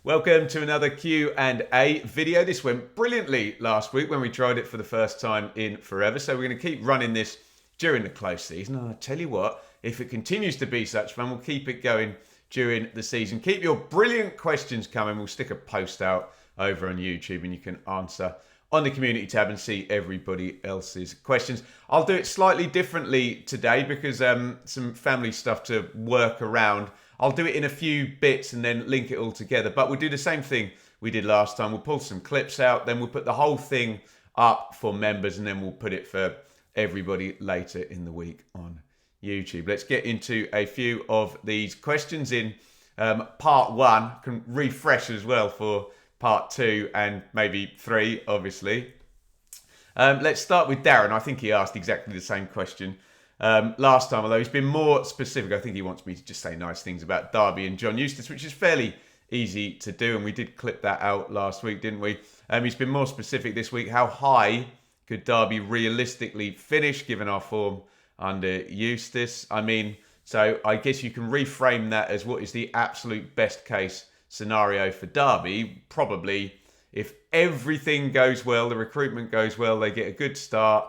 Welcome to another Q&A video. This went brilliantly last week when we tried it for the first time in forever. So we're going to keep running this during the close season. And I tell you what, if it continues to be such fun, we'll keep it going during the season. Keep your brilliant questions coming. We'll stick a post out over on YouTube and you can answer on the community tab and see everybody else's questions. I'll do it slightly differently today because some family stuff to work around. I'll do it in a few bits and then link it all together. But we'll do the same thing we did last time. We'll pull some clips out, then we'll put the whole thing up for members, and then we'll put it for everybody later in the week on YouTube. Let's get into a few of these questions in part one. Can refresh as well for part two and maybe three, obviously. Let's start with Darren. I think he asked exactly the same question last time, although he's been more specific. I think he wants me to just say nice things about Derby and John Eustace, which is fairly easy to do, and we did clip that out last week, didn't we? He's been more specific this week. How high could Derby realistically finish given our form under Eustace? So I guess you can reframe that as what is the absolute best case scenario for Derby. Probably if everything goes well, the recruitment goes well, they get a good start,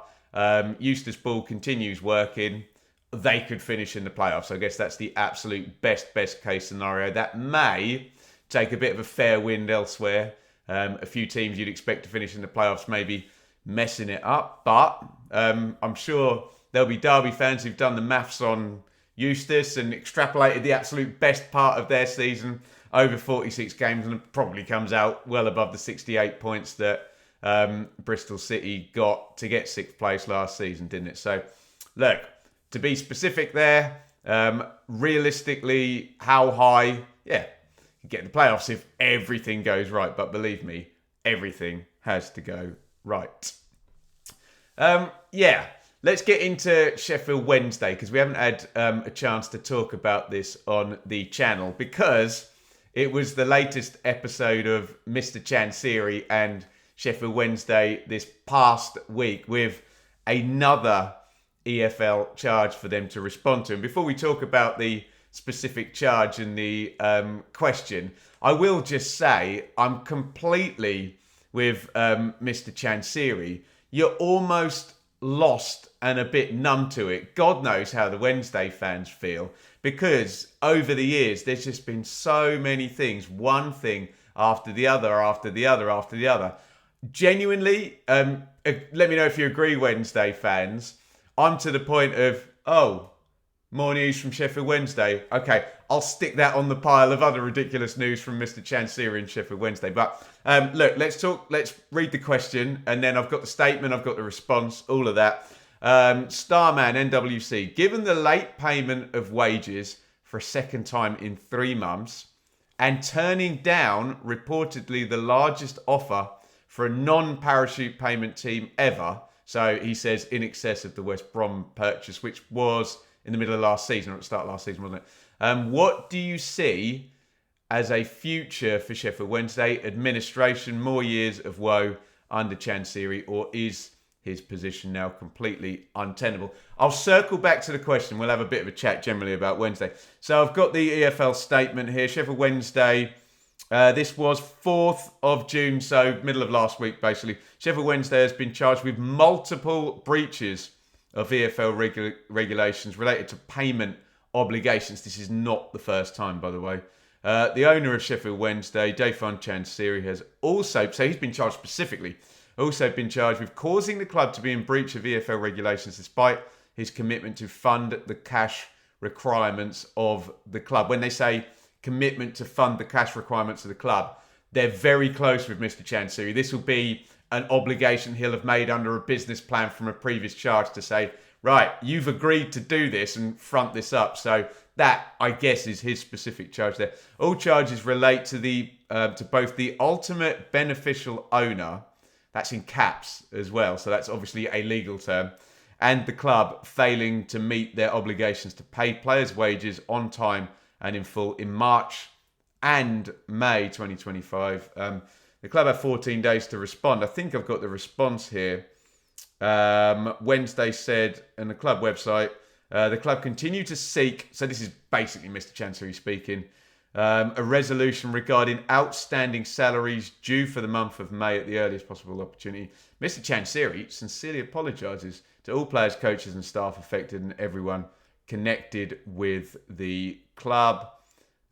Eustace Ball continues working, they could finish in the playoffs. I guess that's the absolute best case scenario. That may take a bit of a fair wind elsewhere. A few teams you'd expect to finish in the playoffs maybe messing it up, but I'm sure there'll be Derby fans who've done the maths on Eustace and extrapolated the absolute best part of their season over 46 games, and it probably comes out well above the 68 points that Bristol City got to get sixth place last season, didn't it? So, look, to be specific there, realistically, how high? Yeah, you get the playoffs if everything goes right. But believe me, everything has to go right. Let's get into Sheffield Wednesday because we haven't had a chance to talk about this on the channel because it was the latest episode of Mr. Chansiri and Sheffield Wednesday this past week with another EFL charge for them to respond to. And before we talk about the specific charge and the question, I will just say I'm completely with Mr. Chansiri. You're almost lost and a bit numb to it. God knows how the Wednesday fans feel because over the years there's just been so many things, one thing after the other, after the other, after the other. Genuinely, let me know if you agree, Wednesday fans. I'm to the point of, more news from Sheffield Wednesday. Okay, I'll stick that on the pile of other ridiculous news from Mr. Chansiri and Sheffield Wednesday. But look, let's read the question, and then I've got the statement, I've got the response, all of that. Starman NWC, given the late payment of wages for a second time in 3 months and turning down reportedly the largest offer for a non-parachute payment team ever, so he says in excess of the West Brom purchase, which was in the middle of last season, or at the start of last season, wasn't it? What do you see as a future for Sheffield Wednesday? Administration, more years of woe under Chansiri, or is his position now completely untenable? I'll circle back to the question. We'll have a bit of a chat generally about Wednesday. So I've got the EFL statement here. Sheffield Wednesday, this was 4th of June, so middle of last week, basically. Sheffield Wednesday has been charged with multiple breaches of EFL regulations related to payment obligations. This is not the first time, by the way. The owner of Sheffield Wednesday, Dafon Chansiri, has also, so he's been charged specifically, also been charged with causing the club to be in breach of EFL regulations despite his commitment to fund the cash requirements of the club. When they say commitment to fund the cash requirements of the club, they're very close with Mr. Chansiri. This will be an obligation he'll have made under a business plan from a previous charge to say, right, you've agreed to do this and front this up. So that, I guess, is his specific charge there. All charges relate to to both the ultimate beneficial owner, that's in caps as well, so that's obviously a legal term, and the club failing to meet their obligations to pay players' wages on time and in full in March and May 2025. The club had 14 days to respond. I think I've got the response here. Wednesday said on the club website, the club continued to seek, so this is basically Mr. Chancery speaking, A resolution regarding outstanding salaries due for the month of May at the earliest possible opportunity. Mr. Chansiri sincerely apologises to all players, coaches and staff affected and everyone connected with the club.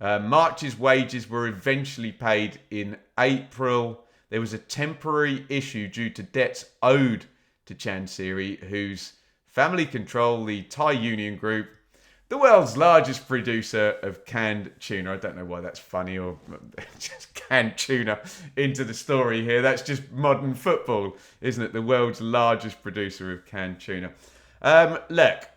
March's wages were eventually paid in April. There was a temporary issue due to debts owed to Chansiri, whose family control the Thai Union Group, the world's largest producer of canned tuna. I don't know why that's funny or just canned tuna into the story here. That's just modern football, isn't it? The world's largest producer of canned tuna. Look,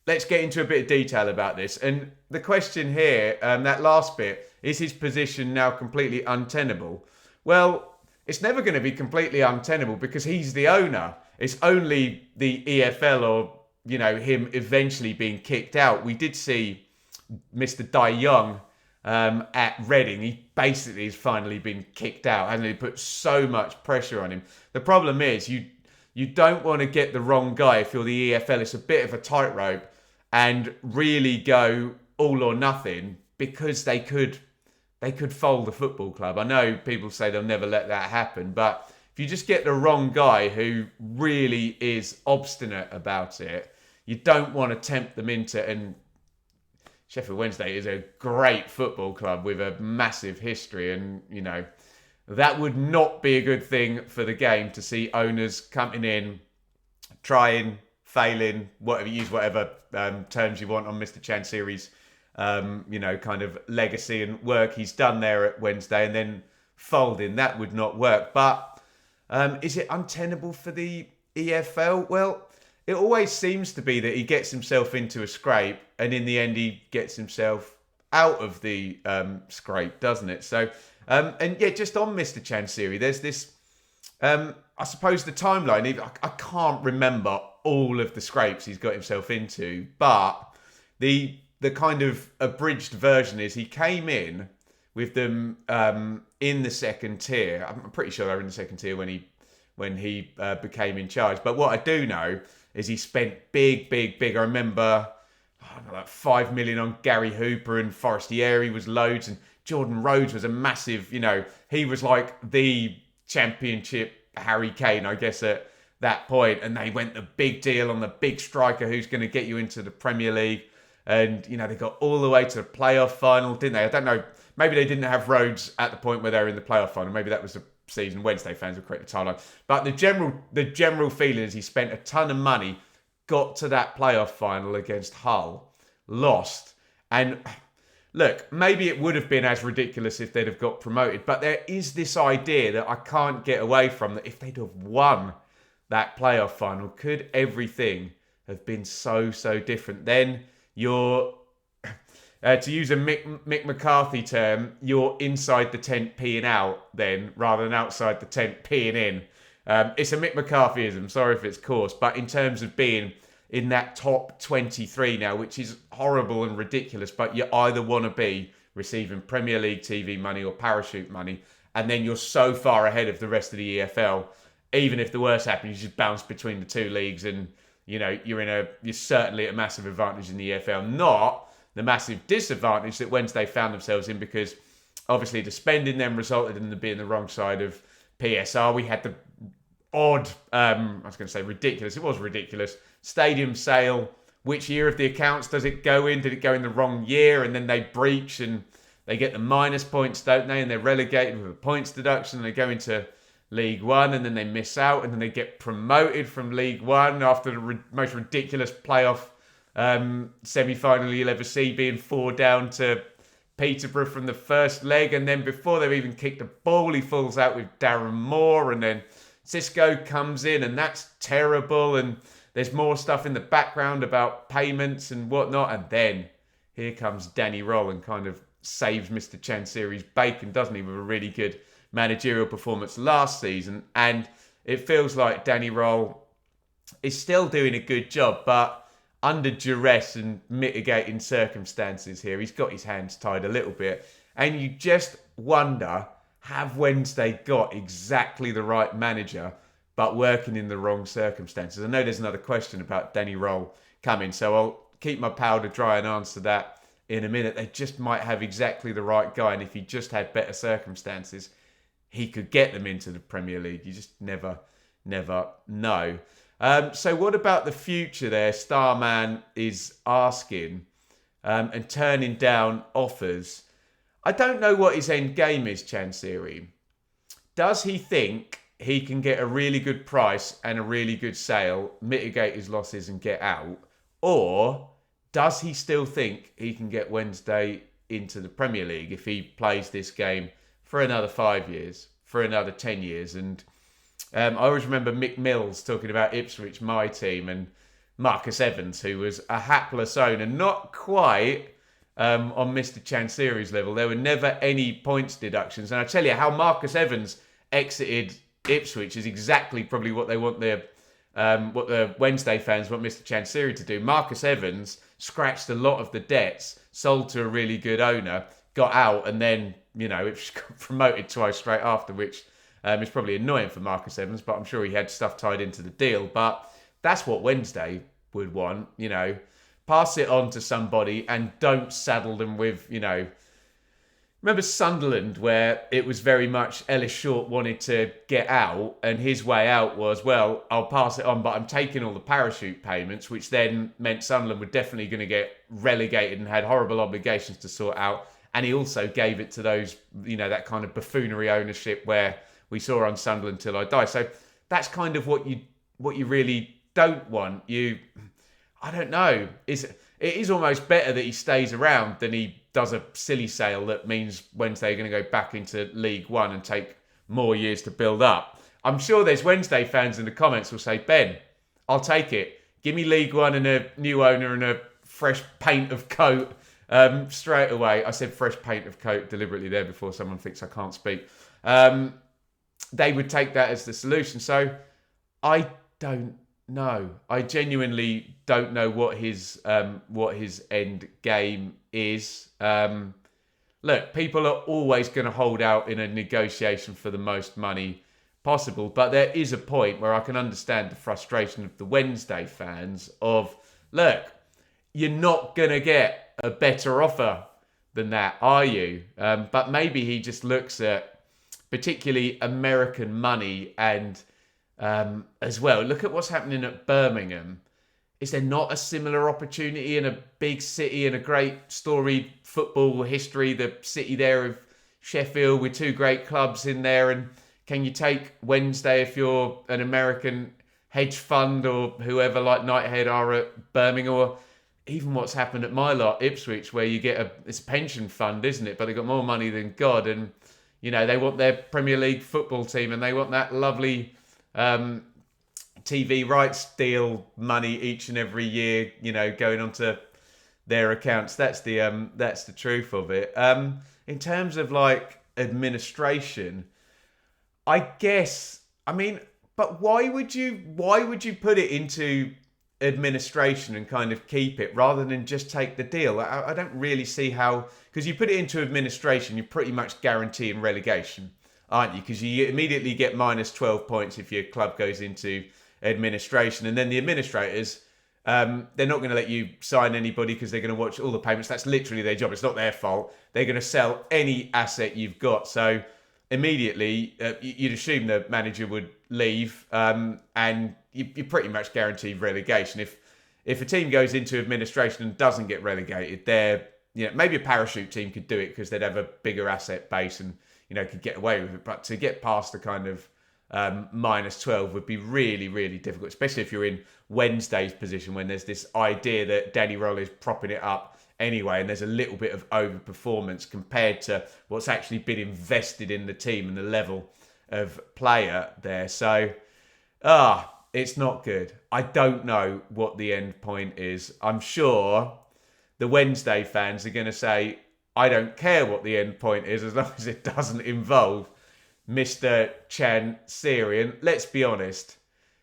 let's get into a bit of detail about this. And the question here, that last bit, is his position now completely untenable? Well, it's never going to be completely untenable because he's the owner. It's only the EFL or, him eventually being kicked out. We did see Mr. Dai Young at Reading. He basically has finally been kicked out, hasn't he? Put so much pressure on him. The problem is you don't want to get the wrong guy if you're the EFL. It's a bit of a tightrope and really go all or nothing because they could fold the football club. I know people say they'll never let that happen, but if you just get the wrong guy who really is obstinate about it, you don't want to tempt them into, and Sheffield Wednesday is a great football club with a massive history, and, that would not be a good thing for the game to see owners coming in, trying, failing, whatever terms you want on Mr. Chansiri's, kind of legacy and work he's done there at Wednesday, and then folding. That would not work. But is it untenable for the EFL? Well, it always seems to be that he gets himself into a scrape, and in the end, he gets himself out of the scrape, doesn't it? So, just on Mr. Chansiri, there's this. I suppose the timeline. I can't remember all of the scrapes he's got himself into, but the kind of abridged version is he came in with them in the second tier. I'm pretty sure they were in the second tier when he became in charge. But what I do know is he spent big. I remember like 5 million on Gary Hooper, and Forestieri was loads, and Jordan Rhodes was a massive, he was like the championship Harry Kane, I guess, at that point. And they went the big deal on the big striker who's going to get you into the Premier League. And, they got all the way to the playoff final, didn't they? I don't know. Maybe they didn't have Rhodes at the point where they were in the playoff final. Maybe that was the season. Wednesday fans will correct the timeline. But the general feeling is he spent a ton of money, got to that playoff final against Hull, lost. And look, maybe it would have been as ridiculous if they'd have got promoted. But there is this idea that I can't get away from, that if they'd have won that playoff final, could everything have been so different? Then you're, to use a Mick McCarthy term, you're inside the tent peeing out then, rather than outside the tent peeing in. It's a Mick McCarthyism, sorry if it's coarse, but in terms of being in that top 23 now, which is horrible and ridiculous, but you either want to be receiving Premier League TV money or parachute money, and then you're so far ahead of the rest of the EFL, even if the worst happens, you just bounce between the two leagues and you're certainly at a massive advantage in the EFL, not the massive disadvantage that Wednesday found themselves in, because obviously the spending then resulted in them being the wrong side of PSR. We had the odd, I was going to say ridiculous, it was ridiculous, stadium sale. Which year of the accounts does it go in? Did it go in the wrong year? And then they breach and they get the minus points, don't they? And they're relegated with a points deduction, and they go into League One, and then they miss out, and then they get promoted from League One after the most ridiculous playoff semi-final you'll ever see, being 4 down to Peterborough from the first leg. And then before they've even kicked the ball, he falls out with Darren Moore, and then Cisco comes in, and that's terrible. And there's more stuff in the background about payments and whatnot. And then here comes Danny Rohl and kind of saves Mr. Chansiri's bacon, doesn't he, with a really good managerial performance last season. And it feels like Danny Rohl is still doing a good job, but under duress and mitigating circumstances here, he's got his hands tied a little bit. And you just wonder, have Wednesday got exactly the right manager, but working in the wrong circumstances? I know there's another question about Danny Rohl coming, so I'll keep my powder dry and answer that in a minute. They just might have exactly the right guy, and if he just had better circumstances, he could get them into the Premier League. You just never know. So what about the future there? Starman is asking and turning down offers. I don't know what his end game is, Chansiri. Does he think he can get a really good price and a really good sale, mitigate his losses and get out? Or does he still think he can get Wednesday into the Premier League if he plays this game for another 5 years, for another 10 years? And I always remember Mick Mills talking about Ipswich, my team, and Marcus Evans, who was a hapless owner, not quite on Mr. Chansiri's level. There were never any points deductions. And I tell you, how Marcus Evans exited Ipswich is exactly probably what they want what the Wednesday fans want Mr. Chansiri to do. Marcus Evans scratched a lot of the debts, sold to a really good owner, got out, and then, it got promoted twice straight after, which is probably annoying for Marcus Evans, but I'm sure he had stuff tied into the deal. But that's what Wednesday would want, pass it on to somebody and don't saddle them with, Remember Sunderland, where it was very much Ellis Short wanted to get out, and his way out was, well, I'll pass it on, but I'm taking all the parachute payments, which then meant Sunderland were definitely going to get relegated and had horrible obligations to sort out. And he also gave it to those, that kind of buffoonery ownership where we saw on Sunderland Till I Die. So that's kind of what you really don't want. I don't know. It is almost better that he stays around than he does a silly sale that means Wednesday are going to go back into League One and take more years to build up. I'm sure there's Wednesday fans in the comments will say, Ben, I'll take it. Give me League One and a new owner and a fresh paint of coat straight away. I said fresh paint of coat deliberately there before someone thinks I can't speak. They would take that as the solution. So I don't know. I genuinely don't know what his end game is. Look, people are always going to hold out in a negotiation for the most money possible, but there is a point where I can understand the frustration of the Wednesday fans of, look, you're not going to get a better offer than that, are you? But maybe he just looks at particularly American money and as well, look at what's happening at Birmingham. Is there not a similar opportunity in a big city and a great storied football history, the city there of Sheffield with two great clubs in there? And can you take Wednesday if you're an American hedge fund or whoever like Knighthead are at Birmingham, or even what's happened at my lot, Ipswich, where you get it's a pension fund, isn't it? But they've got more money than God, and they want their Premier League football team and they want that lovely TV rights deal money each and every year, going onto their accounts. That's the truth of it. In terms of like administration, I guess, but why would you put it into administration and kind of keep it rather than just take the deal? I don't really see how, because you put it into administration, you're pretty much guaranteeing relegation, aren't you? Because you immediately get minus 12 points if your club goes into administration, and then the administrators, they're not going to let you sign anybody because they're going to watch all the payments. That's literally their job. It's not their fault. They're going to sell any asset you've got. So immediately you'd assume the manager would leave, and you pretty much guarantee relegation. If a team goes into administration and doesn't get relegated, maybe a parachute team could do it because they'd have a bigger asset base and could get away with it. But to get past the kind of minus 12 would be really, really difficult, especially if you're in Wednesday's position when there's this idea that Danny Rohl is propping it up anyway, and there's a little bit of overperformance compared to what's actually been invested in the team and the level of player there. So, it's not good. I don't know what the end point is. I'm sure the Wednesday fans are going to say, I don't care what the end point is as long as it doesn't involve Mr. Chansiri. And let's be honest,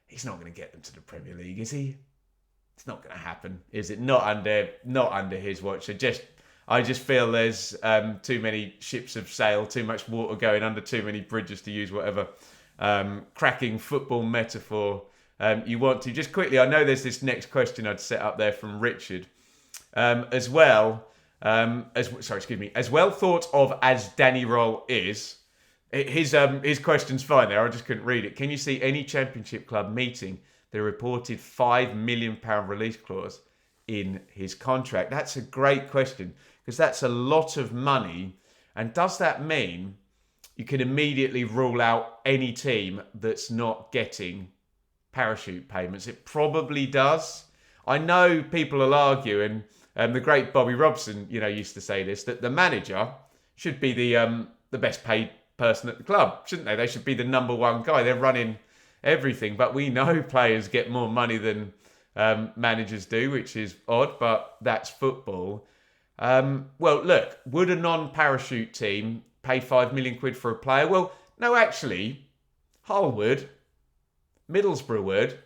he's not going to get them to the Premier League, is he? It's not going to happen, is it? Not under his watch. I just feel there's too many ships have sailed, too much water going under too many bridges, to use whatever cracking football metaphor you want to. Just quickly, I know there's this next question I'd set up there from Richard as well. As well thought of as Danny Rohl is, his question's fine there. I just couldn't read it. Can you see any Championship club meeting the reported £5 million release clause in his contract? That's a great question, because that's a lot of money. And does that mean you can immediately rule out any team that's not getting parachute payments? It probably does. I know people will argue, and the great Bobby Robson, used to say this, that the manager should be the best paid person at the club, shouldn't they? They should be the number one guy. They're running everything. But we know players get more money than managers do, which is odd, but that's football. Well, look, would a non-parachute team pay £5 million for a player? Well, no, actually, Hull would, Middlesbrough would,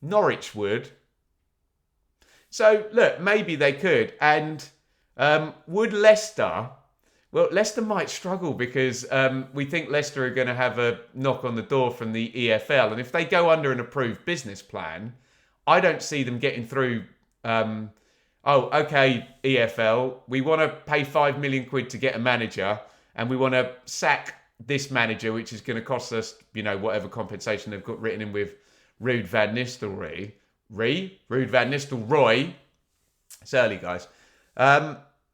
Norwich would. So, look, maybe they could. And would Leicester? Well, Leicester might struggle because we think Leicester are going to have a knock on the door from the EFL. And if they go under an approved business plan, I don't see them getting through. Okay, EFL, we want to pay £5 million to get a manager, and we want to sack this manager, which is going to cost us, whatever compensation they've got written in with Ruud van Nistelrooy. Ruud van Nistelrooy. It's early, guys.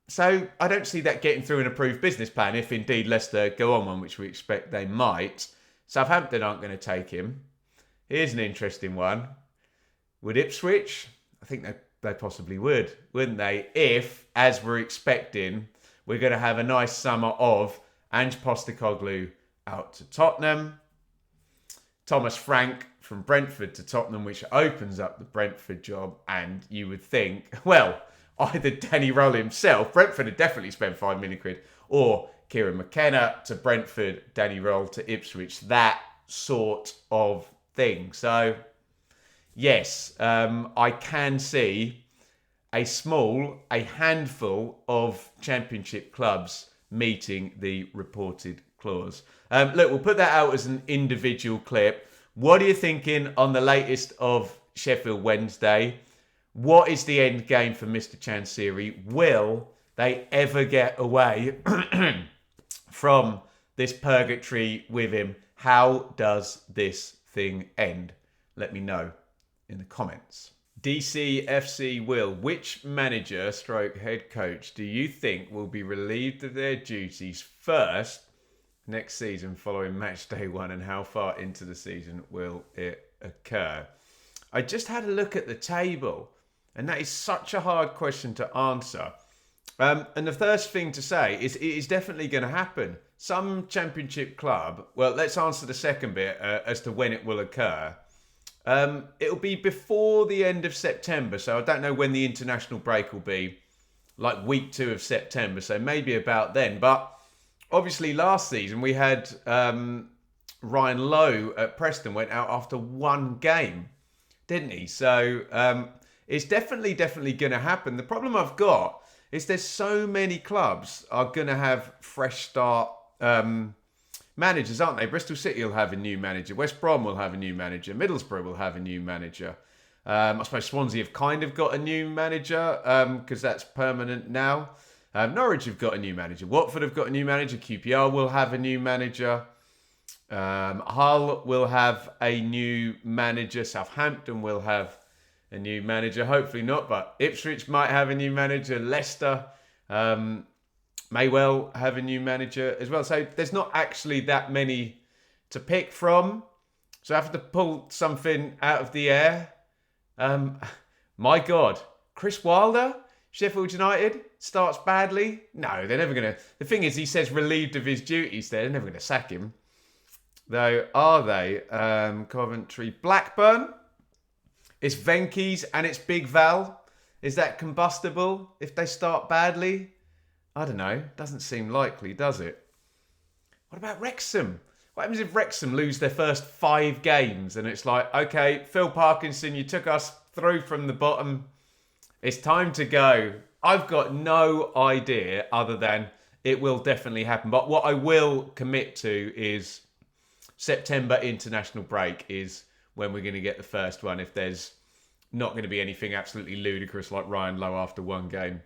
So I don't see that getting through an approved business plan, if indeed Leicester go on one, which we expect they might. Southampton aren't going to take him. Here's an interesting one. Would Ipswich? I think they possibly would, wouldn't they? If, as we're expecting, we're going to have a nice summer of Ange Postecoglou out to Tottenham, Thomas Frank from Brentford to Tottenham, which opens up the Brentford job, and you would think, well, either Danny Rohl himself, Brentford had definitely spent £5 million, or Kieran McKenna to Brentford, Danny Rohl to Ipswich, that sort of thing. So, yes, I can see a handful of Championship clubs meeting the reported clause. Look, we'll put that out as an individual clip. What are you thinking on the latest of Sheffield Wednesday? What is the end game for Mr. Chansiri? Will they ever get away from this purgatory with him? How does this thing end? Let me know in the comments. DCFC Will, which manager / head coach do you think will be relieved of their duties first next season following match day 1, and how far into the season will it occur? I just had a look at the table, and that is such a hard question to answer. And the first thing to say is it is definitely going to happen. Some Championship club, well, let's answer the second bit as to when it will occur. It'll be before the end of September, so I don't know when the international break will be, like week 2 of September, so maybe about then. But obviously last season we had Ryan Lowe at Preston went out after 1 game, didn't he? So it's definitely going to happen. The problem I've got is there's so many clubs are going to have fresh start managers, aren't they? Bristol City will have a new manager. West Brom will have a new manager. Middlesbrough will have a new manager. I suppose Swansea have kind of got a new manager because that's permanent now. Norwich have got a new manager. Watford have got a new manager. QPR will have a new manager. Hull will have a new manager. Southampton will have a new manager. Hopefully not, but Ipswich might have a new manager. Leicester may well have a new manager as well. So there's not actually that many to pick from. So I have to pull something out of the air. My God, Chris Wilder, Sheffield United, starts badly. No, they're never going to. The thing is, he says relieved of his duties there. They're never going to sack him. Though, are they? Coventry, Blackburn. It's Venky's and it's Big Val. Is that combustible if they start badly? I don't know. Doesn't seem likely, does it? What about Wrexham? What happens if Wrexham lose their first 5 games and it's like, okay, Phil Parkinson, you took us through from the bottom. It's time to go. I've got no idea other than it will definitely happen. But what I will commit to is September international break is when we're going to get the first one, if there's not going to be anything absolutely ludicrous like Ryan Lowe after 1 game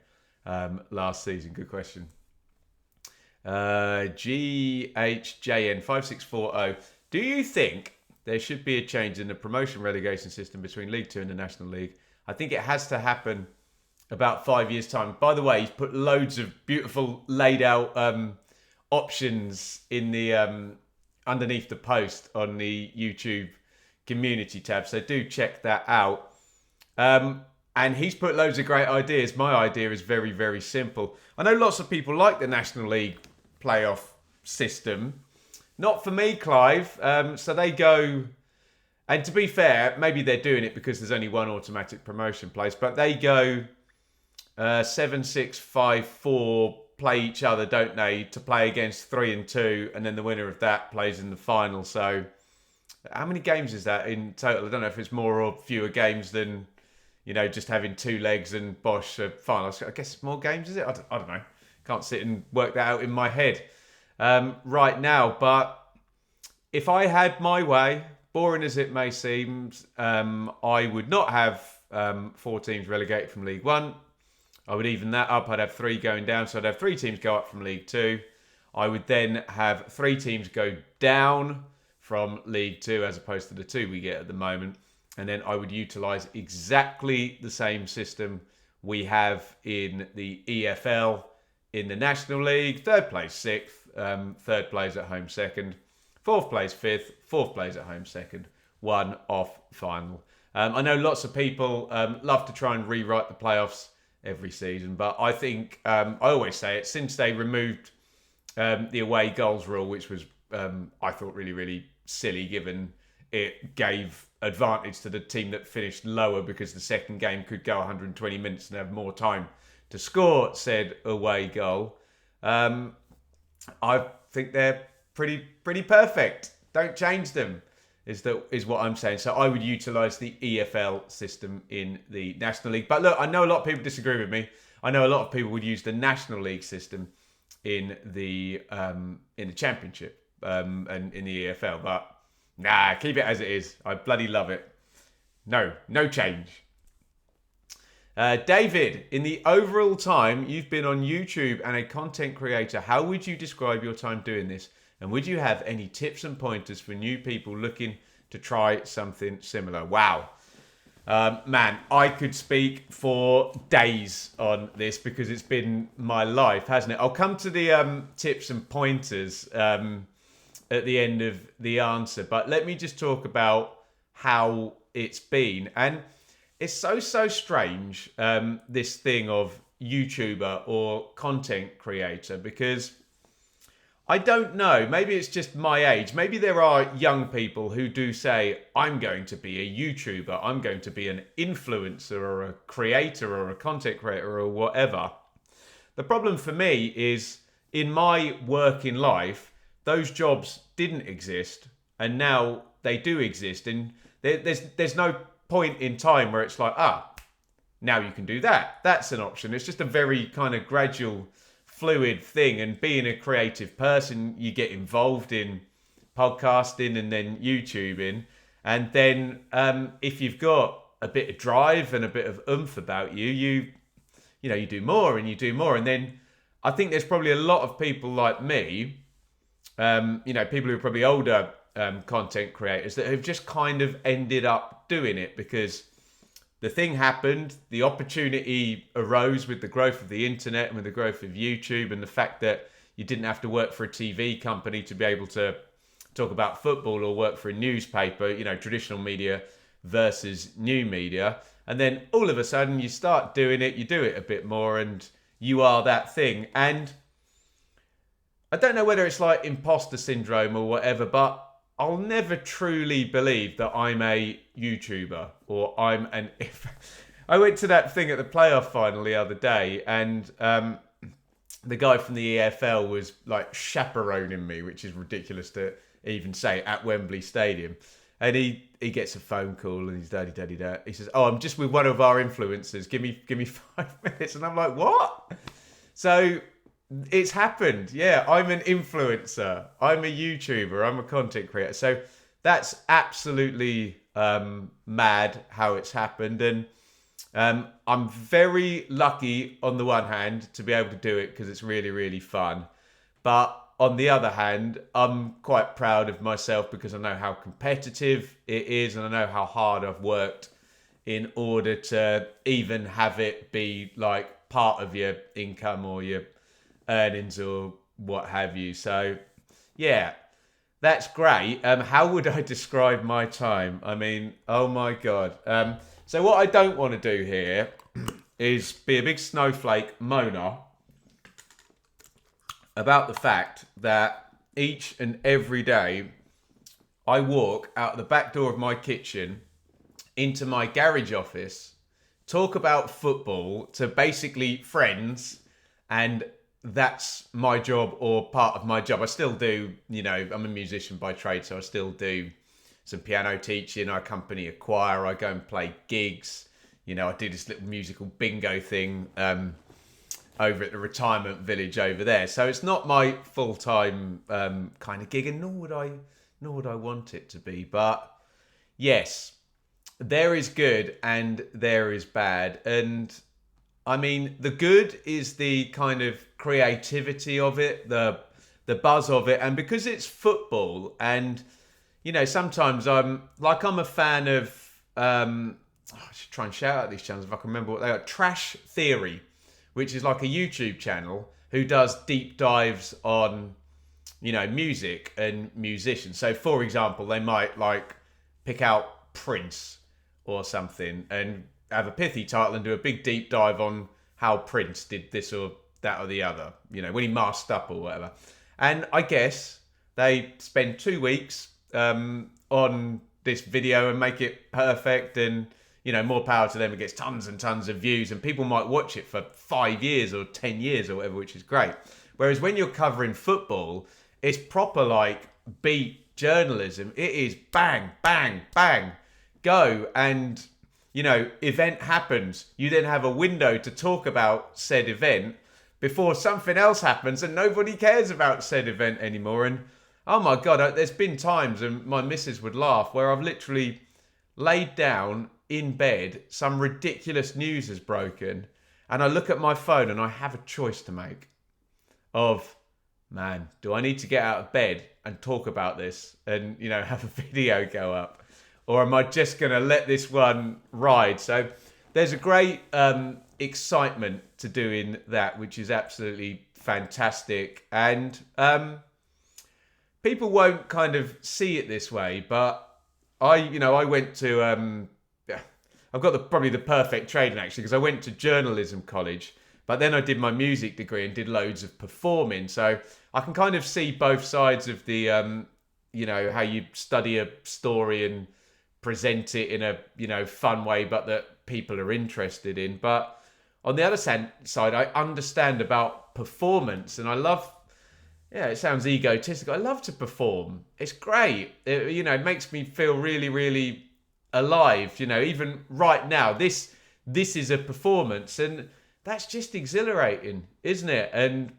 last season? Good question. GHJN5640. Do you think there should be a change in the promotion relegation system between League Two and the National League? I think it has to happen about 5 years' time. By the way, he's put loads of beautiful laid out options in the underneath the post on the YouTube community tab. So do check that out. And he's put loads of great ideas. My idea is very, very simple. I know lots of people like the National League playoff system. Not for me, Clive. So they go, and to be fair, maybe they're doing it because there's only one automatic promotion place, but they go 7, 6, 5, 4, play each other, don't they, to play against 3 and 2, and then the winner of that plays in the final. So how many games is that in total? I don't know if it's more or fewer games than, just having 2 legs and Bosch final. I guess it's more games, is it? I don't know. Can't sit and work that out in my head right now. But if I had my way, boring as it may seem, I would not have 4 teams relegated from League One. I would even that up. I'd have 3 going down. So I'd have 3 teams go up from League Two. I would then have 3 teams go down from League Two as opposed to the 2 we get at the moment. And then I would utilise exactly the same system we have in the EFL, in the National League. 3rd plays 6th, 3rd plays at home 2nd, 4th plays 5th, 4th plays at home 2nd, 1 off final. I know lots of people love to try and rewrite the playoffs every season, but I think, I always say it, since they removed the away goals rule, which was, I thought, really, really silly, given it gave advantage to the team that finished lower because the second game could go 120 minutes and have more time to score said away goal. I think they're pretty perfect. Don't change them, is what I'm saying. So I would utilise the EFL system in the National League. But look, I know a lot of people disagree with me. I know a lot of people would use the National League system in the Championship and in the EFL. But nah, keep it as it is. I bloody love it. No change. David, in the overall time you've been on YouTube and a content creator, how would you describe your time doing this? And would you have any tips and pointers for new people looking to try something similar? Wow. Man, I could speak for days on this because it's been my life, hasn't it? I'll come to the tips and pointers at the end of the answer, but let me just talk about how it's been. And it's so strange, this thing of YouTuber or content creator, because I don't know, maybe it's just my age. Maybe there are young people who do say, I'm going to be a YouTuber, I'm going to be an influencer or a creator or a content creator or whatever. The problem for me is, in my working life, those jobs didn't exist and now they do exist. And there's no point in time where it's like, now you can do that. That's an option. It's just a very kind of gradual, fluid thing. And being a creative person, you get involved in podcasting and then YouTubing. And then if you've got a bit of drive and a bit of oomph about you do more and you do more. And then I think there's probably a lot of people like me, people who are probably older content creators, that have just kind of ended up doing it because the thing happened, the opportunity arose with the growth of the internet and with the growth of YouTube, and the fact that you didn't have to work for a TV company to be able to talk about football or work for a newspaper, traditional media versus new media. And then all of a sudden you start doing it, you do it a bit more, and you are that thing. And I don't know whether it's like imposter syndrome or whatever, but I'll never truly believe that I'm a YouTuber or I'm an... I went to that thing at the playoff final the other day, and the guy from the EFL was like chaperoning me, which is ridiculous to even say, at Wembley Stadium. And he gets a phone call and he's daddy. He says, I'm just with one of our influencers. Give me 5 minutes. And I'm like, what? So it's happened. Yeah, I'm an influencer. I'm a YouTuber. I'm a content creator. So that's absolutely mad how it's happened. And I'm very lucky on the one hand to be able to do it because it's really, really fun. But on the other hand, I'm quite proud of myself because I know how competitive it is and I know how hard I've worked in order to even have it be like part of your income or your earnings or what have you. So, yeah, that's great. How would I describe my time? I mean, oh my God. So what I don't want to do here is be a big snowflake moaner about the fact that each and every day I walk out the back door of my kitchen into my garage office, talk about football to basically friends, and that's my job or part of my job. I still do, I'm a musician by trade, so I still do some piano teaching. I accompany a choir. I go and play gigs. I do this little musical bingo thing over at the retirement village over there. So it's not my full-time kind of gig, and nor would I want it to be. But yes, there is good and there is bad. And I mean, the good is the kind of creativity of it, the buzz of it, and because it's football, and sometimes I'm a fan of I should try and shout out these channels if I can remember what they are. Trash Theory, which is like a YouTube channel who does deep dives on music and musicians. So for example, they might like pick out Prince or something and have a pithy title and do a big deep dive on how Prince did this or that or the other, when he masked up or whatever. And I guess they spend 2 weeks on this video and make it perfect, and more power to them. It gets tons and tons of views and people might watch it for 5 years or 10 years or whatever, which is great. Whereas when you're covering football, it's proper like beat journalism. It is bang, bang, bang, go. And event happens. You then have a window to talk about said event before something else happens and nobody cares about said event anymore. And oh my God, there's been times, and my missus would laugh, where I've literally laid down in bed, some ridiculous news has broken, and I look at my phone and I have a choice to make of, man, do I need to get out of bed and talk about this and, have a video go up? Or am I just going to let this one ride? So there's a great excitement to doing that, which is absolutely fantastic. And people won't kind of see it this way, but I went to, I've got probably the perfect training actually, because I went to journalism college, but then I did my music degree and did loads of performing. So I can kind of see both sides of the, how you study a story and present it in a, fun way, but that people are interested in. But on the other side, I understand about performance, and I love, it sounds egotistical, I love to perform. It's great. It makes me feel really, really alive. Even right now, this is a performance, and that's just exhilarating, isn't it? And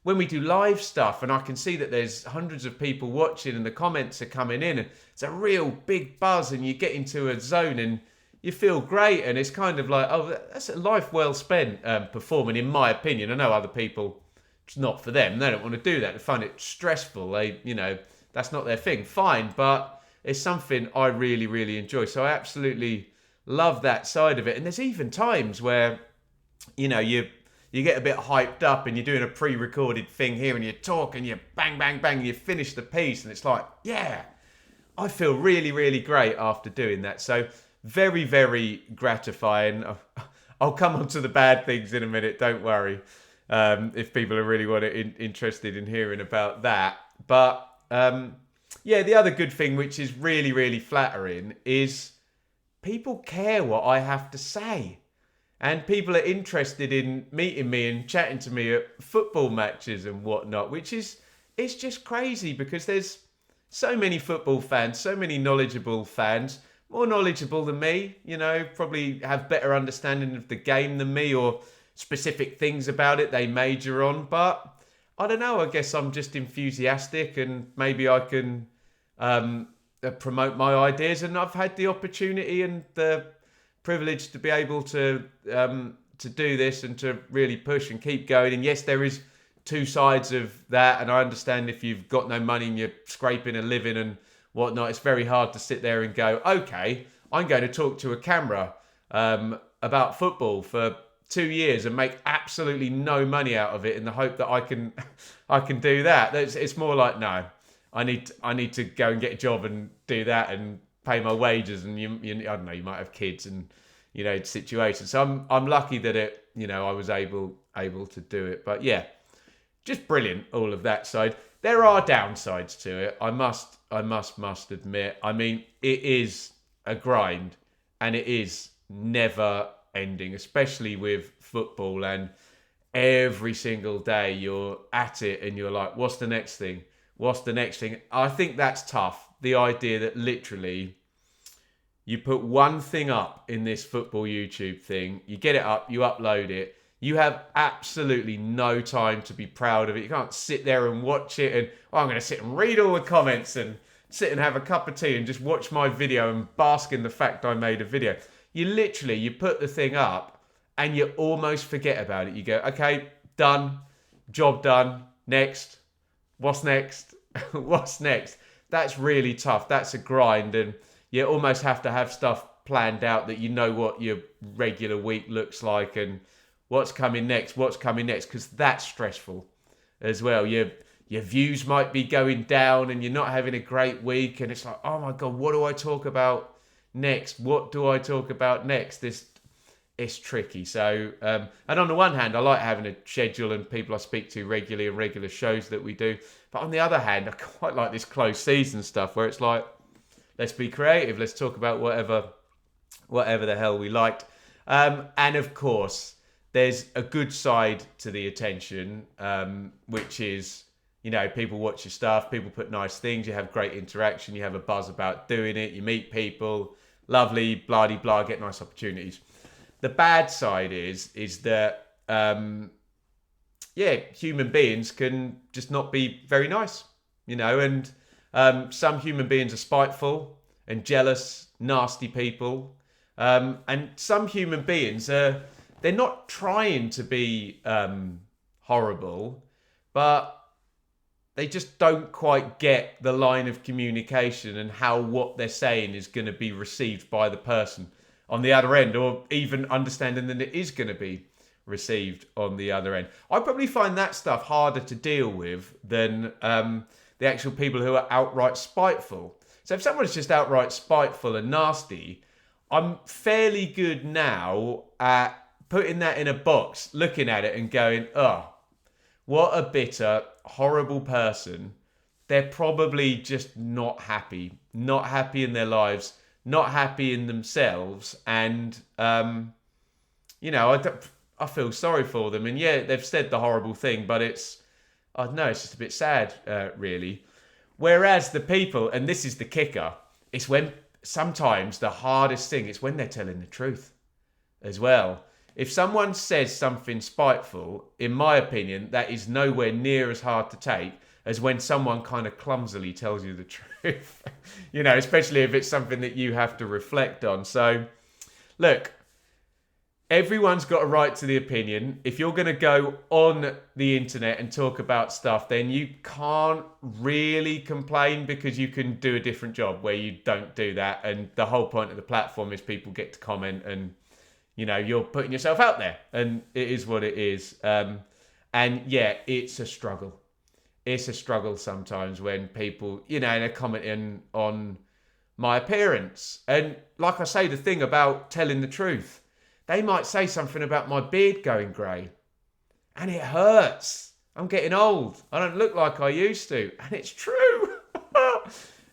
when we do live stuff and I can see that there's hundreds of people watching and the comments are coming in and it's a real big buzz and you get into a zone and you feel great, and it's kind of like, oh, that's a life well spent performing, in my opinion. I know other people, it's not for them. They don't want to do that. They find it stressful. That's not their thing. Fine, but it's something I really, really enjoy. So I absolutely love that side of it. And there's even times where, you get a bit hyped up and you're doing a pre-recorded thing here and you talk and you bang, bang, bang, and you finish the piece and it's like, yeah, I feel really, really great after doing that. So very, very gratifying. I'll come on to the bad things in a minute, don't worry, if people are really interested in hearing about that. But the other good thing, which is really, really flattering, is people care what I have to say. And people are interested in meeting me and chatting to me at football matches and whatnot, it's just crazy because there's so many football fans, so many knowledgeable fans, more knowledgeable than me, probably have better understanding of the game than me or specific things about it they major on. But I don't know, I guess I'm just enthusiastic and maybe I can promote my ideas, and I've had the opportunity and the privileged to be able to do this and to really push and keep going. And yes, there is two sides of that, and I understand if you've got no money and you're scraping a living and whatnot, it's very hard to sit there and go, okay, I'm going to talk to a camera about football for 2 years and make absolutely no money out of it in the hope that I can do that. It's more like, no, I need to go and get a job and do that and pay my wages, and you I don't know, you might have kids and situations. So I'm lucky that I was able to do it. But yeah, just brilliant, all of that side. There are downsides to it, I must admit. I mean, it is a grind, and it is never ending, especially with football. And every single day you're at it and you're like, what's the next thing? What's the next thing? I think that's tough. The idea that literally you put one thing up in this football YouTube thing, you get it up, you upload it, you have absolutely no time to be proud of it. You can't sit there and watch it and, I'm going to sit and read all the comments and sit and have a cup of tea and just watch my video and bask in the fact I made a video. You put the thing up and you almost forget about it. You go, okay, done, job done, next. What's next? What's next? That's really tough. That's a grind, and you almost have to have stuff planned out that you know what your regular week looks like and what's coming next, because that's stressful as well. Your views might be going down and you're not having a great week, and it's like, oh my God, what do I talk about next? What do I talk about next? It's tricky. So, and on the one hand, I like having a schedule and people I speak to regularly and regular shows that we do. But on the other hand, I quite like this closed season stuff where it's like, let's be creative. Let's talk about whatever the hell we liked. And of course, there's a good side to the attention, which is, people watch your stuff, people put nice things, you have great interaction, you have a buzz about doing it, you meet people, lovely, blah-de-blah, get nice opportunities. The bad side is that, human beings can just not be very nice, and some human beings are spiteful and jealous, nasty people. And some human beings, they're not trying to be horrible, but they just don't quite get the line of communication and how what they're saying is going to be received by the person on the other end, or even understanding that it is going to be received on the other end. I probably find that stuff harder to deal with than the actual people who are outright spiteful. So if someone's just outright spiteful and nasty, I'm fairly good now at putting that in a box, looking at it and going, oh, what a bitter, horrible person. They're probably just not happy in their lives, not happy in themselves. And, I feel sorry for them. And yeah, they've said the horrible thing, but it's just a bit sad, really. Whereas the people, and this is the kicker, it's when sometimes the hardest thing is when they're telling the truth as well. If someone says something spiteful, in my opinion, that is nowhere near as hard to take as when someone kind of clumsily tells you the truth. Especially if it's something that you have to reflect on. So, look, everyone's got a right to the opinion. If you're going to go on the internet and talk about stuff, then you can't really complain because you can do a different job where you don't do that. And the whole point of the platform is people get to comment and, you're putting yourself out there, and it is what it is. And yeah, it's a struggle. It's a struggle sometimes when people, they're commenting on my appearance. And like I say, the thing about telling the truth, they might say something about my beard going grey, and it hurts. I'm getting old. I don't look like I used to. And it's true.